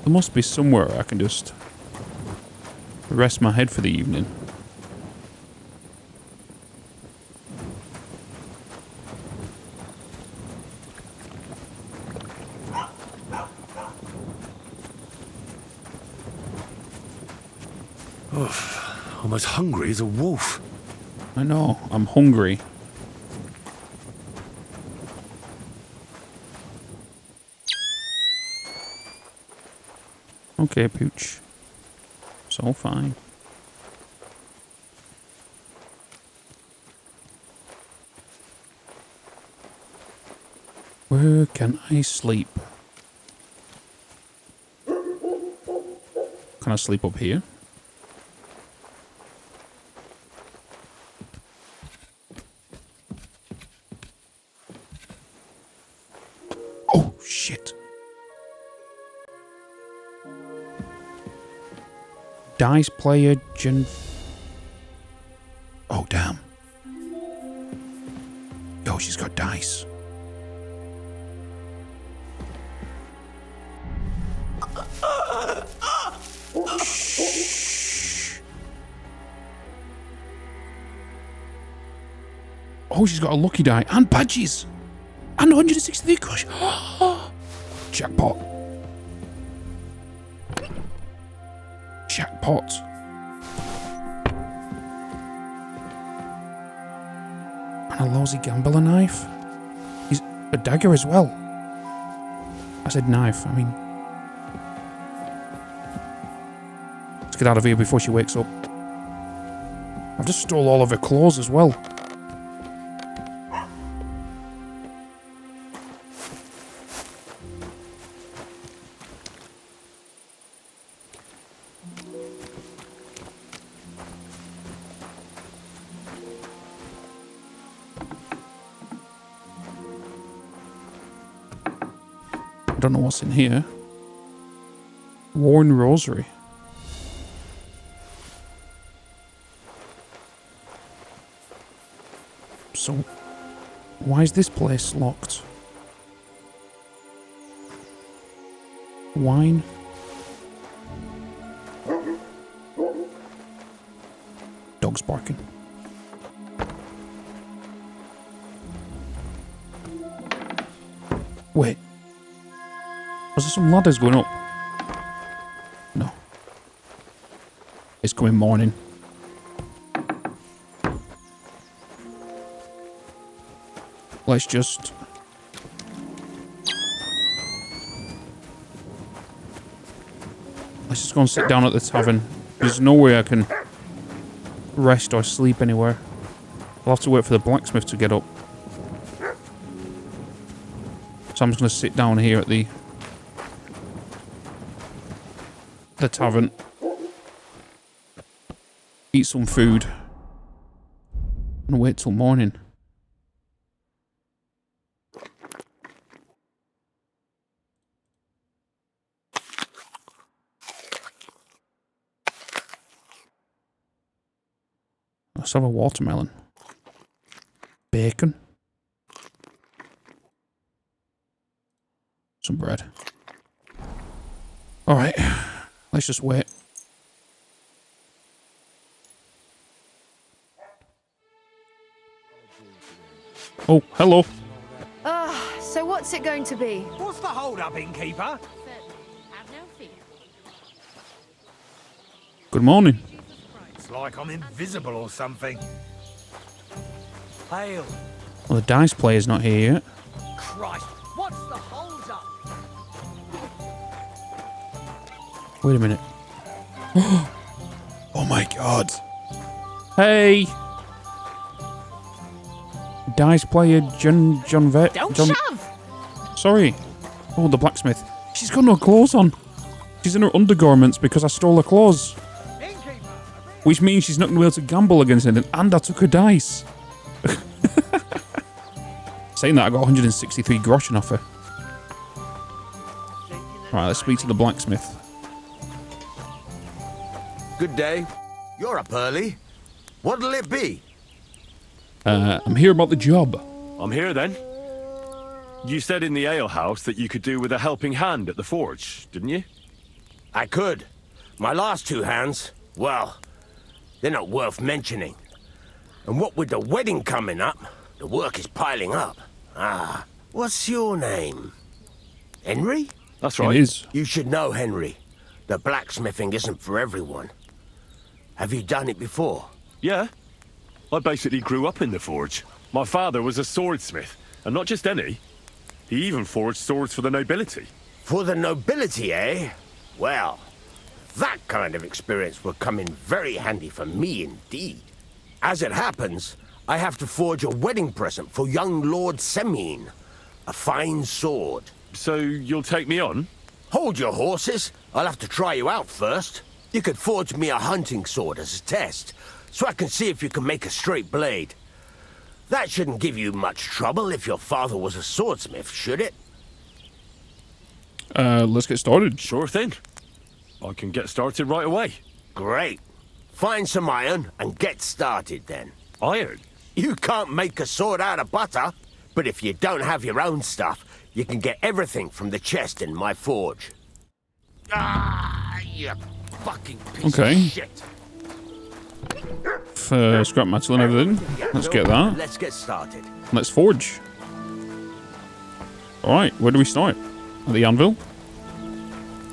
There must be somewhere I can just rest my head for the evening. I'm as hungry as a wolf. I know, I'm hungry. Okay, Pooch. It's all fine. Where can I sleep? Can I sleep up here? Oh, shit. Dice player, Oh, damn. Yo, she's got dice. Shh. Oh, she's got a lucky die and badges. And 163 crush. Jackpot. Jackpot. And a lousy gambler knife. He's a dagger as well. I said knife, I mean... Let's get out of here before she wakes up. I've just stole all of her clothes as well. I don't know what's in here. Worn rosary. So, why is this place locked? Wine? Dog's barking. Wait. Was there some ladders going up? No. It's coming morning. Let's just... Let's just go and sit down at the tavern. There's no way I can rest or sleep anywhere. I'll have to wait for the blacksmith to get up. So I'm just going to sit down here at the tavern. Eat some food. And wait till morning. Let's have a watermelon. Bacon. Some bread. Alright. Let's just wait. Oh, hello. So what's it going to be? What's the hold-up, innkeeper? Have no fear. Good morning. It's like I'm invisible or something. Hail. Well, the dice player's not here yet. Christ, what's the hold-up? Wait a minute. Oh my god. Hey! Dice player John Vet. Don't John... shove! Sorry. Oh, the blacksmith. She's got no clothes on. She's in her undergarments because I stole her clothes. Which means she's not going to be able to gamble against anything. And I took her dice. Saying that, I got 163 groschen off her. Right, let's speak to the blacksmith. Good day. You're up early. What'll it be? I'm here about the job. I'm here then. You said in the alehouse that you could do with a helping hand at the forge, didn't you? I could. My last two hands, well, they're not worth mentioning. And what with the wedding coming up, the work is piling up. Ah, what's your name? Henry? That's right. It is. You should know, Henry. The blacksmithing isn't for everyone. Have you done it before? Yeah. I basically grew up in the forge. My father was a swordsmith, and not just any. He even forged swords for the nobility. For the nobility, eh? Well, that kind of experience will come in very handy for me indeed. As it happens, I have to forge a wedding present for young Lord Semine. A fine sword. So you'll take me on? Hold your horses. I'll have to try you out first. You could forge me a hunting sword as a test, so I can see if you can make a straight blade. That shouldn't give you much trouble if your father was a swordsmith, should it? Let's get started. Sure thing. I can get started right away. Great. Find some iron and get started then. Iron? You can't make a sword out of butter, but if you don't have your own stuff, you can get everything from the chest in my forge. Ah, you fucking piece of shit. scrap metal and everything. Let's get that. Let's get started. Let's forge. Alright, where do we start? At the anvil?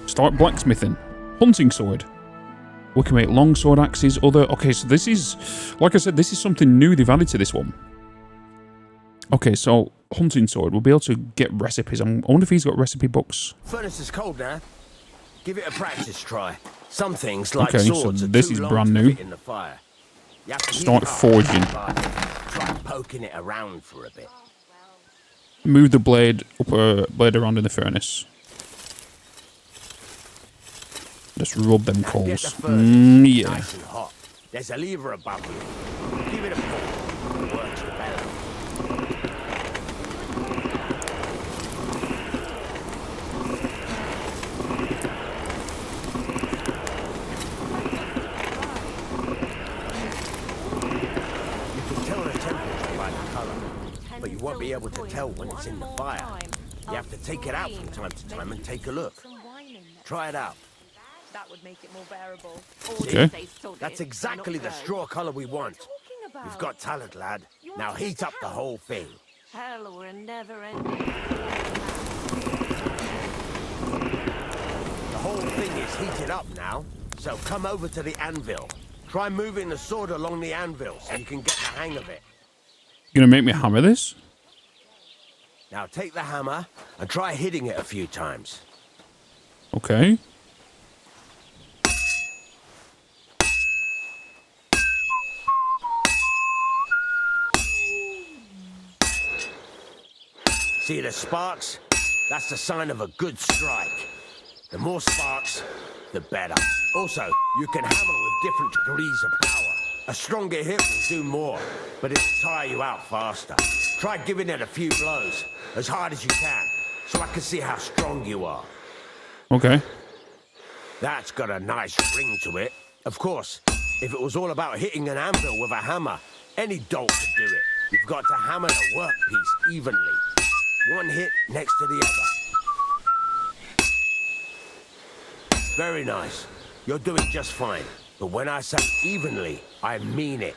Start blacksmithing. Hunting sword. We can make long sword axes, other... Okay, so this is... Like I said, this is something new they've added to this one. Okay, so hunting sword. We'll be able to get recipes. I wonder if he's got recipe books. Furnace is cold now. Give it a practice try. Some things, like Okay, swords, so are this too is long brand to new. fit in the fire. You have to heat Start it up, forging. but try poking it around for a bit. Move the blade blade around in the furnace. Just rub them coals. Yeah. Nice and hot. There's a lever above you. Give it a pull. Work your bellow. You can tell the temperature by the color, but you won't be able to tell when it's in the fire. You have to take it out from time to time and take a look. Try it out. That would make it more bearable. Okay. That's exactly the straw color we want. You've got talent, lad. Now heat up the whole thing. Hell, we're never ending. The whole thing is heated up now, so come over to the anvil. Try moving the sword along the anvil so you can get the hang of it. You gonna make me hammer this? Now take the hammer and try hitting it a few times. Okay. See the sparks? That's the sign of a good strike. The more sparks, the better. Also, you can hammer with different degrees of power. A stronger hit will do more, but it'll tire you out faster. Try giving it a few blows, as hard as you can, so I can see how strong you are. Okay. That's got a nice ring to it. Of course, if it was all about hitting an anvil with a hammer, any dolt could do it. You've got to hammer the workpiece evenly. One hit next to the other. Very nice. You're doing just fine. But when I say evenly, I mean it.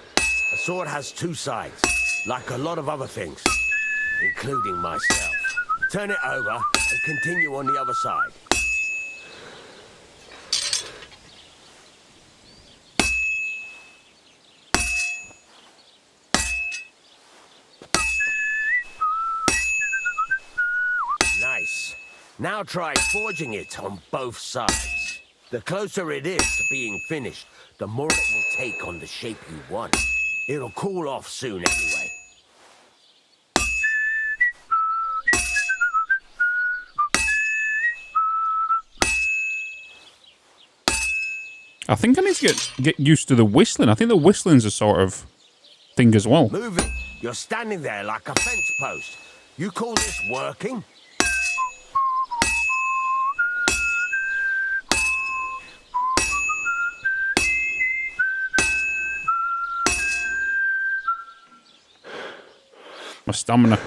A sword has two sides, like a lot of other things, including myself. Turn it over and continue on the other side. Nice. Now try forging it on both sides. The closer it is to being finished, the more it will take on the shape you want. It'll cool off soon anyway. I think I need to get used to the whistling. I think the whistling's a sort of thing as well. Move it. You're standing there like a fence post. You call this working? My stamina.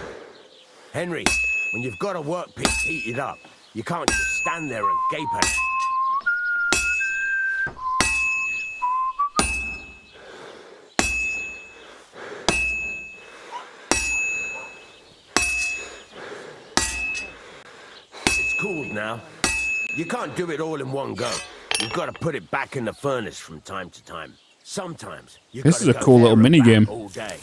Henry, when you've got a workpiece heated up, you can't just stand there and gape at it. It's cooled now. You can't do it all in one go. You've got to put it back in the furnace from time to time. Sometimes you've This got is to a go cool there little and mini back game. all day.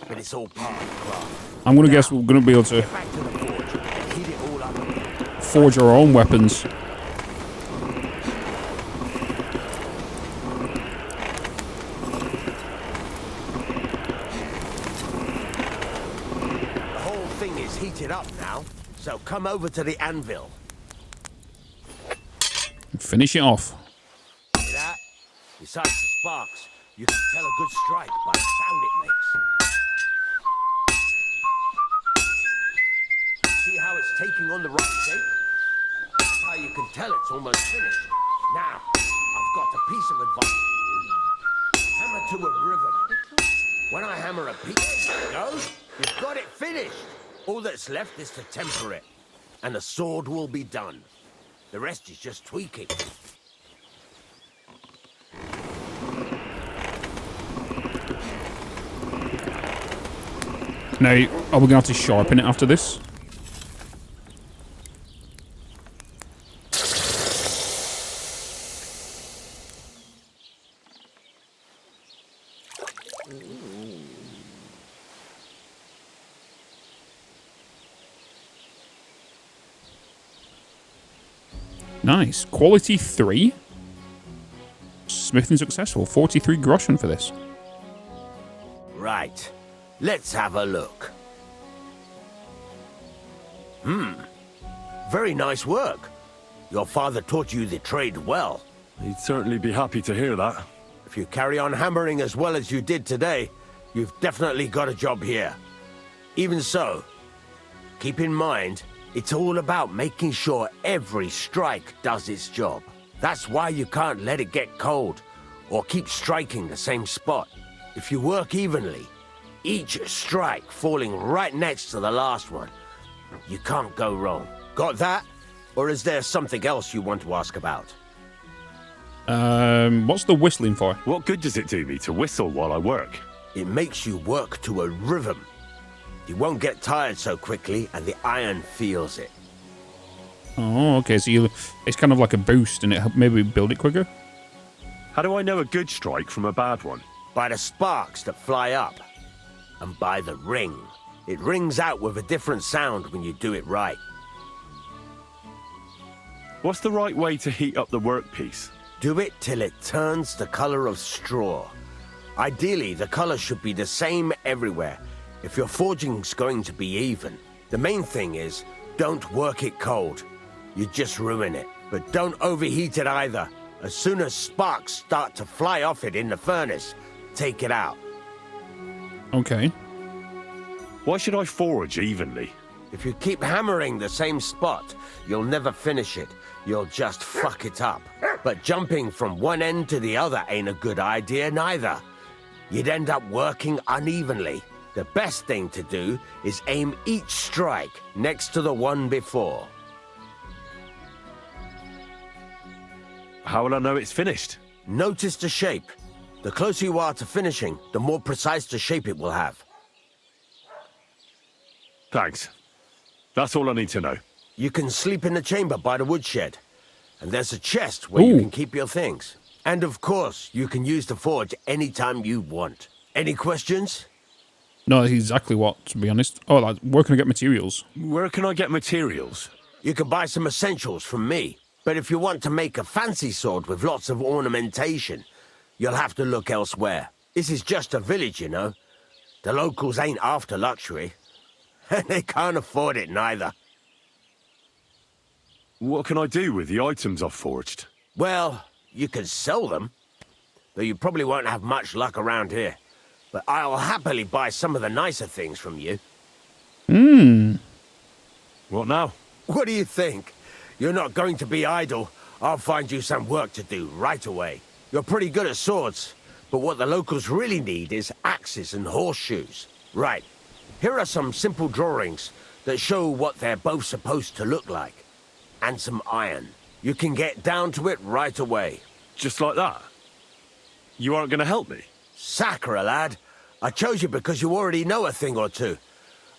But it's all part of the craft. I'm gonna guess we're gonna be able to Back to the forge and heat it all up. forge our own weapons. The whole thing is heated up now, so come over to the anvil. Finish it off. See that? Besides the sparks, you can tell a good strike by the sound it makes. See how it's taking on the right shape? That's how you can tell it's almost finished. Now, I've got a piece of advice for you. Hammer to a rhythm. When I hammer a piece, there you go. You've got it finished. All that's left is to temper it, and the sword will be done. The rest is just tweaking. Now, are we going to have to sharpen it after this? Nice. Quality 3. Smithing successful. 43 groschen for this. Right. Let's have a look. Very nice work. Your father taught you the trade well. He'd certainly be happy to hear that. If you carry on hammering as well as you did today, you've definitely got a job here. Even so, keep in mind, it's all about making sure every strike does its job. That's why you can't let it get cold, or keep striking the same spot. If you work evenly, each strike falling right next to the last one, you can't go wrong. Got that? Or is there something else you want to ask about? What's the whistling for? What good does it do me to whistle while I work? It makes you work to a rhythm. You won't get tired so quickly, and the iron feels it. Oh, okay. So it's kind of like a boost, and it maybe build it quicker? How do I know a good strike from a bad one? By the sparks that fly up, and by the ring. It rings out with a different sound when you do it right. What's the right way to heat up the workpiece? Do it till it turns the color of straw. Ideally, the color should be the same everywhere, if your forging's going to be even. The main thing is, don't work it cold. You just ruin it. But don't overheat it either. As soon as sparks start to fly off it in the furnace, take it out. Okay. Why should I forge evenly? If you keep hammering the same spot, you'll never finish it. You'll just fuck it up. But jumping from one end to the other ain't a good idea neither. You'd end up working unevenly. The best thing to do is aim each strike next to the one before. How will I know it's finished? Notice the shape. The closer you are to finishing, the more precise the shape it will have. Thanks. That's all I need to know. You can sleep in the chamber by the woodshed. And there's a chest where you can keep your things. And of course, you can use the forge anytime you want. Any questions? No, that's exactly what, to be honest. Oh, like, where can I get materials? Where can I get materials? You can buy some essentials from me. But if you want to make a fancy sword with lots of ornamentation, you'll have to look elsewhere. This is just a village, you know. The locals ain't after luxury. And they can't afford it neither. What can I do with the items I've forged? Well, you can sell them. Though you probably won't have much luck around here. But I'll happily buy some of the nicer things from you. What now? What do you think? You're not going to be idle. I'll find you some work to do right away. You're pretty good at swords, but what the locals really need is axes and horseshoes. Right. Here are some simple drawings that show what they're both supposed to look like. And some iron. You can get down to it right away. Just like that? You aren't going to help me? Sacre, lad. I chose you because you already know a thing or two.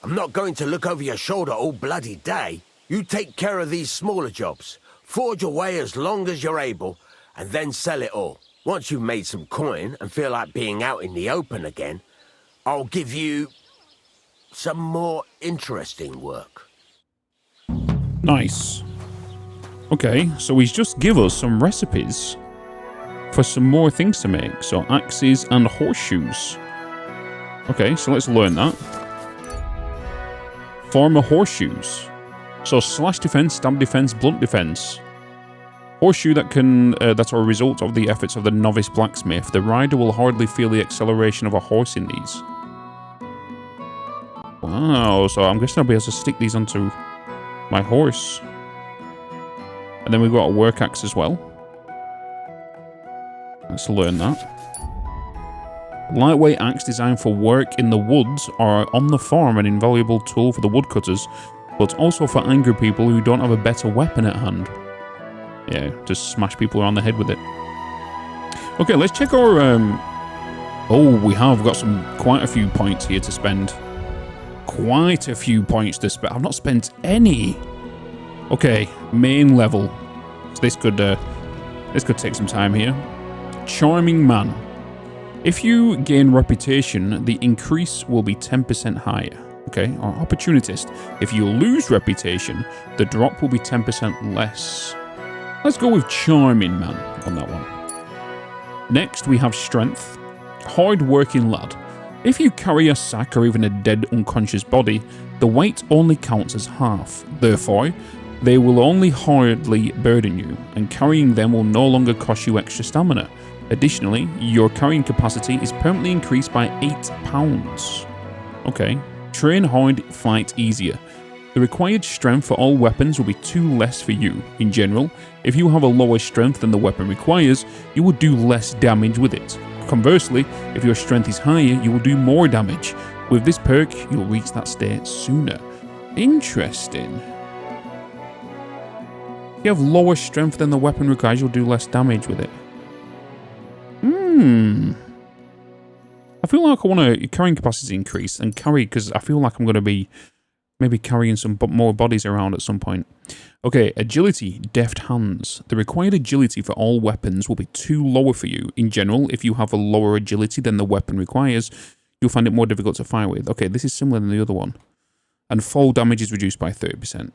I'm not going to look over your shoulder all bloody day. You take care of these smaller jobs. Forge away as long as you're able, and then sell it all. Once you've made some coin and feel like being out in the open again, I'll give you some more interesting work. Nice. Okay, so he's just give us some recipes for some more things to make. So axes and horseshoes. Okay, so let's learn that. Farmer horseshoes. So slash defense, stab defense, blunt defense. Horseshoe that are a result of the efforts of the novice blacksmith. The rider will hardly feel the acceleration of a horse in these. Wow, so I'm guessing I'll be able to stick these onto my horse. And then we've got a work axe as well. Let's learn that. Lightweight axe designed for work in the woods are on the farm an invaluable tool for the woodcutters, but also for angry people who don't have a better weapon at hand. Yeah, just smash people around the head with it. Okay, let's check our... Oh, we have got quite a few points here to spend. quite a few points to spend. I've not spent any. Okay, main level. So this could take some time here. Charming man. If you gain reputation, the increase will be 10% higher. Okay, or opportunist. If you lose reputation, the drop will be 10% less. Let's go with charming man on that one. Next, we have strength. Hard-working lad. If you carry a sack or even a dead unconscious body, the weight only counts as half. Therefore, they will only hardly burden you, and carrying them will no longer cost you extra stamina. Additionally, your carrying capacity is permanently increased by 8 pounds. Okay. Train hard, fight easier. The required strength for all weapons will be 2 less for you. In general, if you have a lower strength than the weapon requires, you will do less damage with it. Conversely, if your strength is higher, you will do more damage. With this perk, you'll reach that state sooner. Interesting. If you have lower strength than the weapon requires, you'll do less damage with it. I feel like I want to carrying capacity increase and carry, because I feel like I'm going to be maybe carrying some more bodies around at some point. Okay, agility, deft hands. The required agility for all weapons will be 2 lower for you. In general, if you have a lower agility than the weapon requires, you'll find it more difficult to fire with. Okay, this is similar than the other one. And fall damage is reduced by 30%.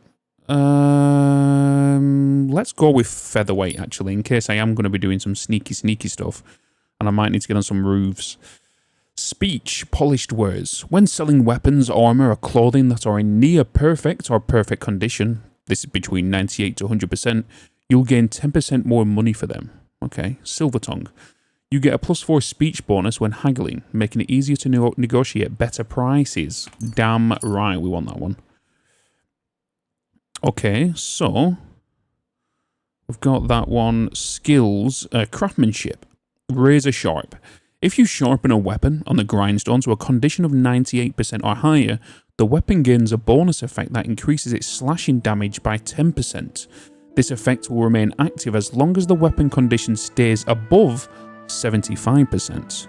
Let's go with featherweight, actually, in case I am going to be doing some sneaky stuff. And I might need to get on some roofs. Speech, polished words. When selling weapons, armor, or clothing that are in near perfect or perfect condition, this is between 98 to 100%, you'll gain 10% more money for them. Okay, silver tongue. You get a +4 speech bonus when haggling, making it easier to negotiate better prices. Damn right, we want that one. Okay, so we've got that one. Skills, craftsmanship, razor sharp. If you sharpen a weapon on the grindstone to a condition of 98% or higher, the weapon gains a bonus effect that increases its slashing damage by 10%. This effect will remain active as long as the weapon condition stays above 75%.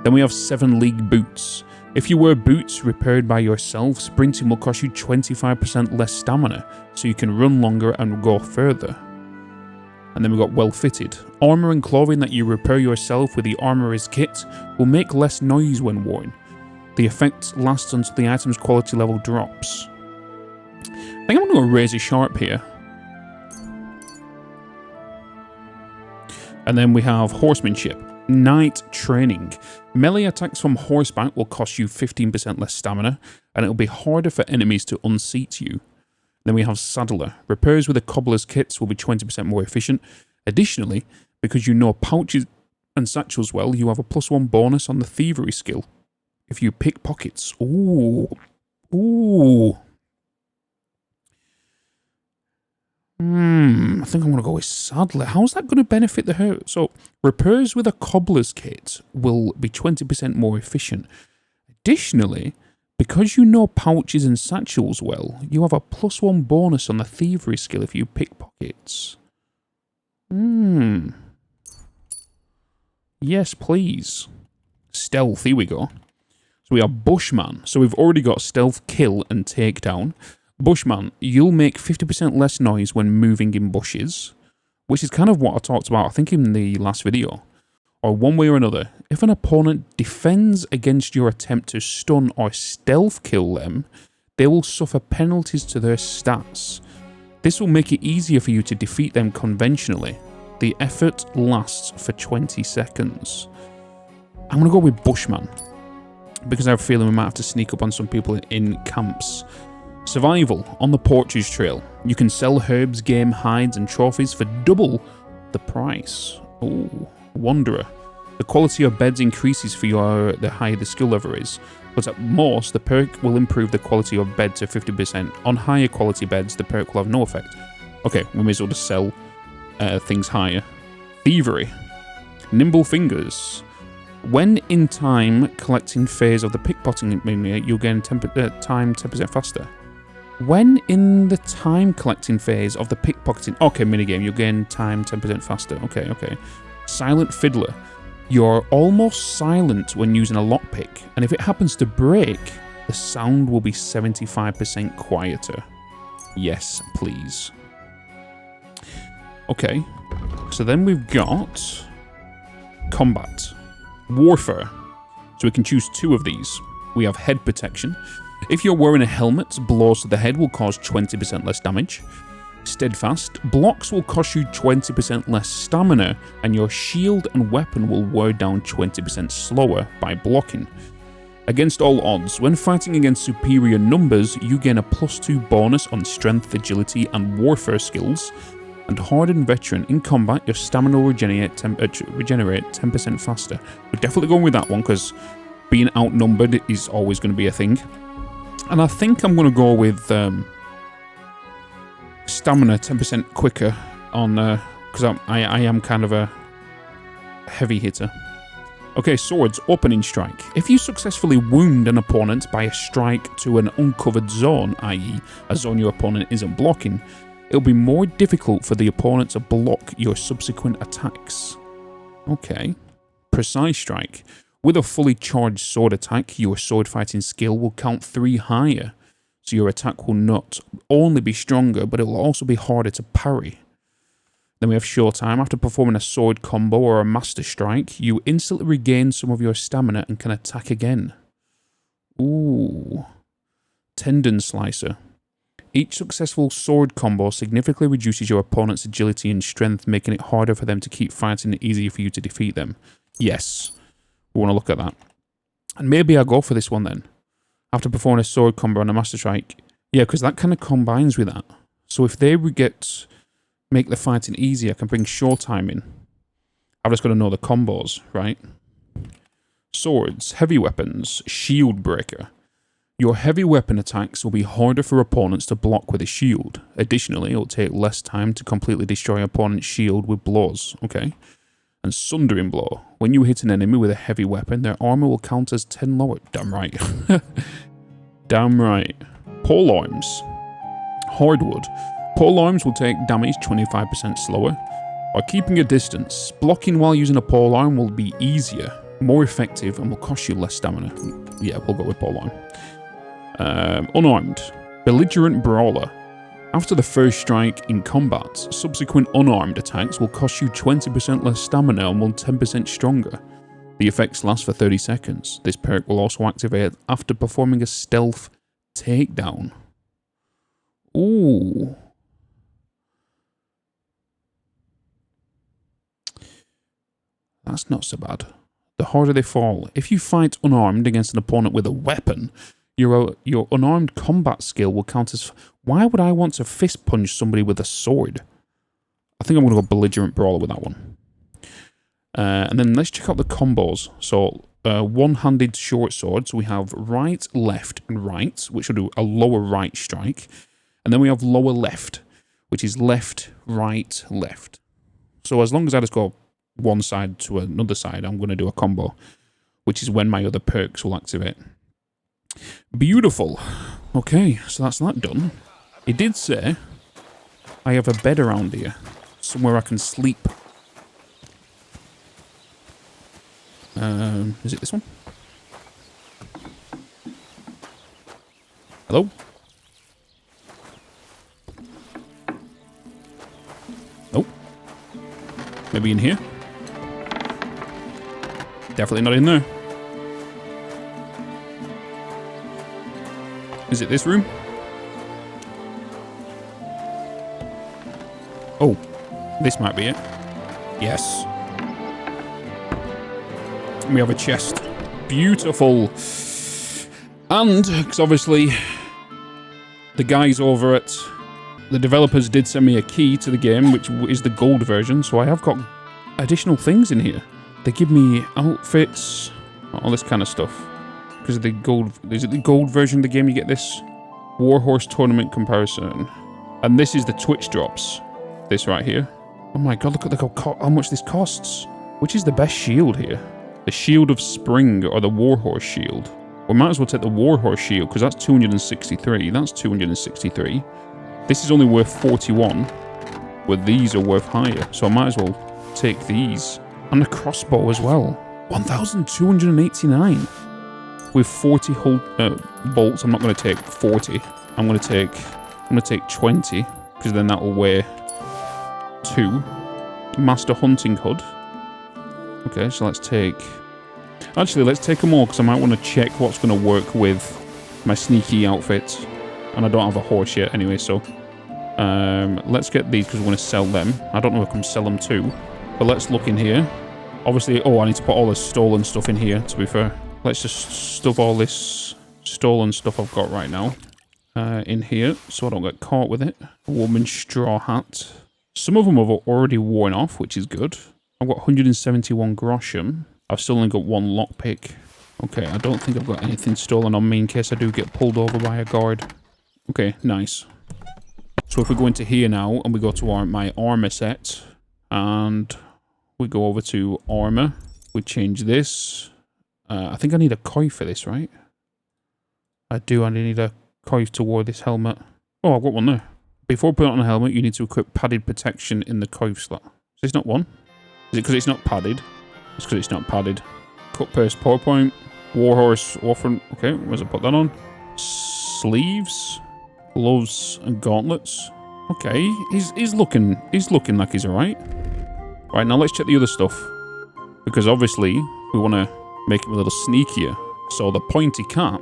Then we have 7 league boots. If you wear boots repaired by yourself, sprinting will cost you 25% less stamina, so you can run longer and go further. And then we've got well fitted. Armor and clothing that you repair yourself with the armorer's kit will make less noise when worn. The effect lasts until the item's quality level drops. I think I'm going to go razor sharp here. And then we have horsemanship. Knight training. Melee attacks from horseback will cost you 15% less stamina, and it will be harder for enemies to unseat you. Then we have saddler. Repairs with a cobbler's kits will be 20% more efficient. Additionally, because you know pouches and satchels well, you have a +1 bonus on the thievery skill. If you pick pockets. Ooh. I think I'm going to go with saddler. How's that going to benefit the hurt? So, repairs with a cobbler's kit will be 20% more efficient. Additionally, because you know pouches and satchels well, you have a +1 bonus on the thievery skill if you pick pockets. Yes, please. Stealth, here we go. So we have Bushman. So we've already got stealth, kill, and takedown. Bushman, you'll make 50% less noise when moving in bushes, which is kind of what I talked about, I think, in the last video. Or one way or another, if an opponent defends against your attempt to stun or stealth kill them, they will suffer penalties to their stats. This will make it easier for you to defeat them conventionally. The effort lasts for 20 seconds. I'm going to go with Bushman, because I have a feeling we might have to sneak up on some people in camps. Survival. On the Porches Trail, you can sell herbs, game, hides, and trophies for double the price. Oh, Wanderer. The quality of beds increases for the higher the skill level is, but at most, the perk will improve the quality of bed to 50%. On higher quality beds, the perk will have no effect. Okay, we may as well just sell things higher. Thievery. Nimble Fingers. When in time collecting phase of the pickpocketing minigame, you'll gain time 10% faster. When in the time collecting phase of the pickpocketing minigame, you'll gain time 10% faster. Okay. Silent Fiddler. You're almost silent when using a lockpick, and if it happens to break, The sound will be 75% quieter. Yes, please. Okay, so then we've got combat, warfare. So we can choose 2 of these. We have head protection. If you're wearing a helmet, blows to the head will cause 20% less damage. Steadfast, blocks will cost you 20% less stamina, and your shield and weapon will wear down 20% slower by blocking. Against all odds, when fighting against superior numbers, you gain a +2 bonus on strength, agility, and warfare skills. And hardened veteran, in combat, your stamina will regenerate 10% faster. We're definitely going with that one, because being outnumbered is always going to be a thing. And I think I'm going to go with stamina 10% quicker on, because I am kind of a heavy hitter. Okay, swords, opening strike. If you successfully wound an opponent by a strike to an uncovered zone, i.e. a zone your opponent isn't blocking, it'll be more difficult for the opponent to block your subsequent attacks. Okay. Precise strike. With a fully charged sword attack, your sword fighting skill will count 3 higher, so your attack will not only be stronger, but it will also be harder to parry. Then we have Showtime. After performing a sword combo or a master strike, you instantly regain some of your stamina and can attack again. Ooh. Tendon Slicer. Each successful sword combo significantly reduces your opponent's agility and strength, making it harder for them to keep fighting and easier for you to defeat them. Yes, we want to look at that. And maybe I'll go for this one then. After performing a sword combo and a master strike. Yeah, because that kind of combines with that. So if they would make the fighting easier, I can bring Showtime in. I've just got to know the combos, right? Swords, heavy weapons, shield breaker. Your heavy weapon attacks will be harder for opponents to block with a shield. Additionally, it will take less time to completely destroy an opponent's shield with blows. Okay. And Sundering Blow. When you hit an enemy with a heavy weapon, their armor will count as 10 lower. Damn right. Damn right. Pole arms. Hardwood. Pole arms will take damage 25% slower. By keeping a distance, blocking while using a pole arm will be easier, more effective, and will cost you less stamina. Yeah, we'll go with pole arm. Unarmed. Belligerent Brawler. After the first strike in combat, subsequent unarmed attacks will cost you 20% less stamina and will 10% stronger. The effects last for 30 seconds. This perk will also activate after performing a stealth takedown. Ooh. That's not so bad. The harder they fall. If you fight unarmed against an opponent with a weapon, your unarmed combat skill will count as... Why would I want to fist punch somebody with a sword? I think I'm going to go Belligerent Brawler with that one. And then let's check out the combos. So, one-handed short sword. So we have right, left, and right, which will do a lower right strike. And then we have lower left, which is left, right, left. So as long as I just go one side to another side, I'm going to do a combo, which is when my other perks will activate. Beautiful. Okay, so that's that done. It did say I have a bed around here, somewhere I can sleep. Is it this one? Hello? Nope. Maybe in here? Definitely not in there. Is it this room? Oh, this might be it. Yes. We have a chest. Beautiful. And, because obviously, the guys over at the developers did send me a key to the game, which is the gold version, so I have got additional things in here. They give me outfits, all this kind of stuff. Because of the gold, is it the gold version of the game you get this? Warhorse Tournament Comparison. And this is the Twitch drops. This right here. Oh my god, look at how much this costs. Which is the best shield here? The Shield of Spring or the Warhorse Shield? We might as well take the Warhorse Shield because that's 263. That's 263. This is only worth 41. Where these are worth higher. So I might as well take these. And the crossbow as well. 1,289. with 40 bolts. I'm not going to take 40. I'm going to take 20 because then that will weigh 2. Master hunting hood. Okay, so let's take... Actually, let's take them all because I might want to check what's going to work with my sneaky outfits. And I don't have a horse yet anyway, so... let's get these because we're going to sell them. I don't know if I can sell them too. But let's look in here. Obviously, oh, I need to put all this stolen stuff in here, to be fair. Let's just stuff all this stolen stuff I've got right now in here so I don't get caught with it. A woman's straw hat. Some of them have already worn off, which is good. I've got 171 grosham. I've still only got 1 lockpick. Okay, I don't think I've got anything stolen on me in case I do get pulled over by a guard. Okay, nice. So if we go into here now and we go to my armor set and we go over to armor, we change this. I think I need a coif for this, right? I do. I need a coif to wear this helmet. Oh, I've got one there. Before putting on a helmet, you need to equip padded protection in the coif slot. So it's not one. Is it because it's not padded? It's because it's not padded. Cut purse PowerPoint. Warhorse orphan. Okay, where's I put that on? Sleeves, gloves, and gauntlets. Okay, he's looking like he's alright. Right, now let's check the other stuff. Because obviously, we want to make him a little sneakier. So the pointy cap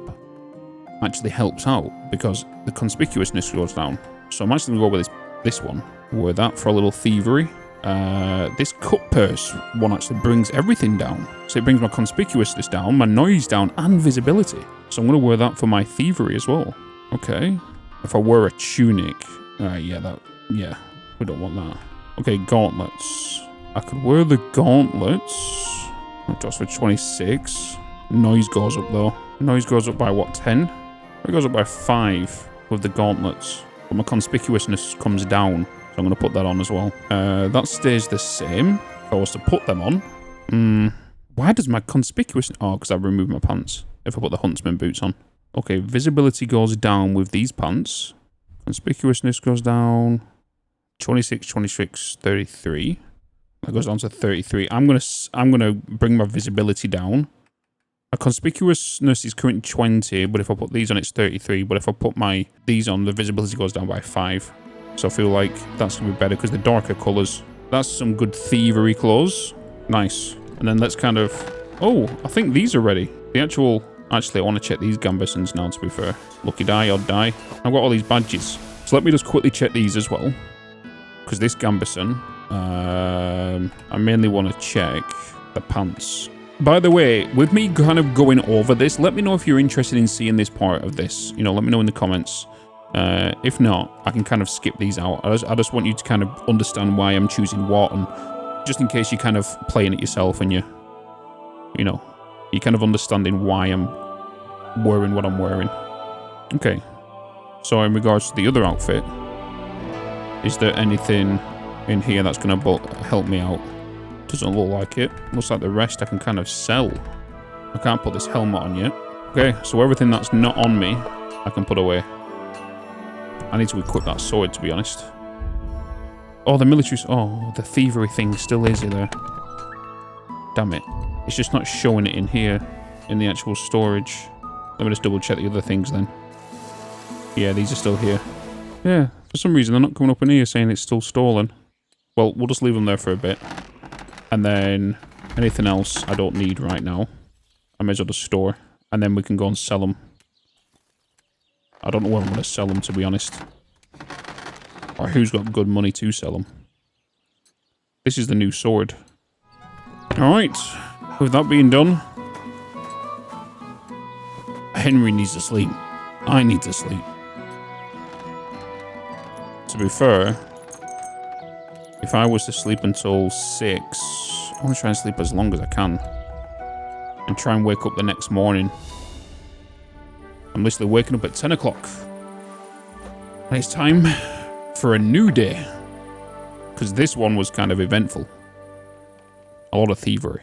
actually helps out because the conspicuousness goes down. So I'm actually going to go with this one. Wear that for a little thievery. This cut purse one actually brings everything down. So it brings my conspicuousness down, my noise down, and visibility. So I'm going to wear that for my thievery as well. Okay. If I wear a tunic, yeah, we don't want that. Okay, gauntlets. I could wear the gauntlets. Just for 26. Noise goes up though. Noise goes up by what, 10? It goes up by 5 with the gauntlets. But my conspicuousness comes down. So I'm going to put that on as well. That stays the same. If I was to put them on. Why does my conspicuousness... Oh, because I've removed my pants. If I put the huntsman boots on. Okay, visibility goes down with these pants. Conspicuousness goes down. 26, 26, 33. That goes down to 33. I'm gonna bring my visibility down. My conspicuousness is currently 20, but if I put these on, it's 33. But if I put these on, the visibility goes down by 5. So I feel like that's gonna be better because the darker colours. That's some good thievery clothes. Nice. And then let's kind of... Oh, I think these are ready. The actual... Actually, I want to check these gambesons now, to be fair. Lucky die, odd die. I've got all these badges. So let me just quickly check these as well. Because this gambeson... I mainly want to check the pants. By the way, with me kind of going over this, let me know if you're interested in seeing this part of this. You know, let me know in the comments. If not, I can kind of skip these out. I just want you to kind of understand why I'm choosing what, and just in case you're kind of playing it yourself and you know, you're kind of understanding why I'm wearing what I'm wearing. Okay. So in regards to the other outfit, is there anything in here that's going to help me out? Doesn't look like it. Looks like the rest I can kind of sell. I can't put this helmet on yet. Okay, so everything that's not on me, I can put away. I need to equip that sword, to be honest. Oh, the military... Oh, the thievery thing still is there. Damn it. It's just not showing it in here, in the actual storage. Let me just double check the other things then. Yeah, these are still here. Yeah, for some reason they're not coming up in here saying it's still stolen. Well, we'll just leave them there for a bit. And then anything else I don't need right now, I may as well just store. And then we can go and sell them. I don't know where I'm going to sell them, to be honest. Or who's got good money to sell them. This is the new sword. Alright. With that being done, Henry needs to sleep. I need to sleep. To be fair, if I was to sleep until 6, I want to try and sleep as long as I can. And try and wake up the next morning. I'm literally waking up at 10 o'clock. And it's time for a new day. Because this one was kind of eventful. A lot of thievery.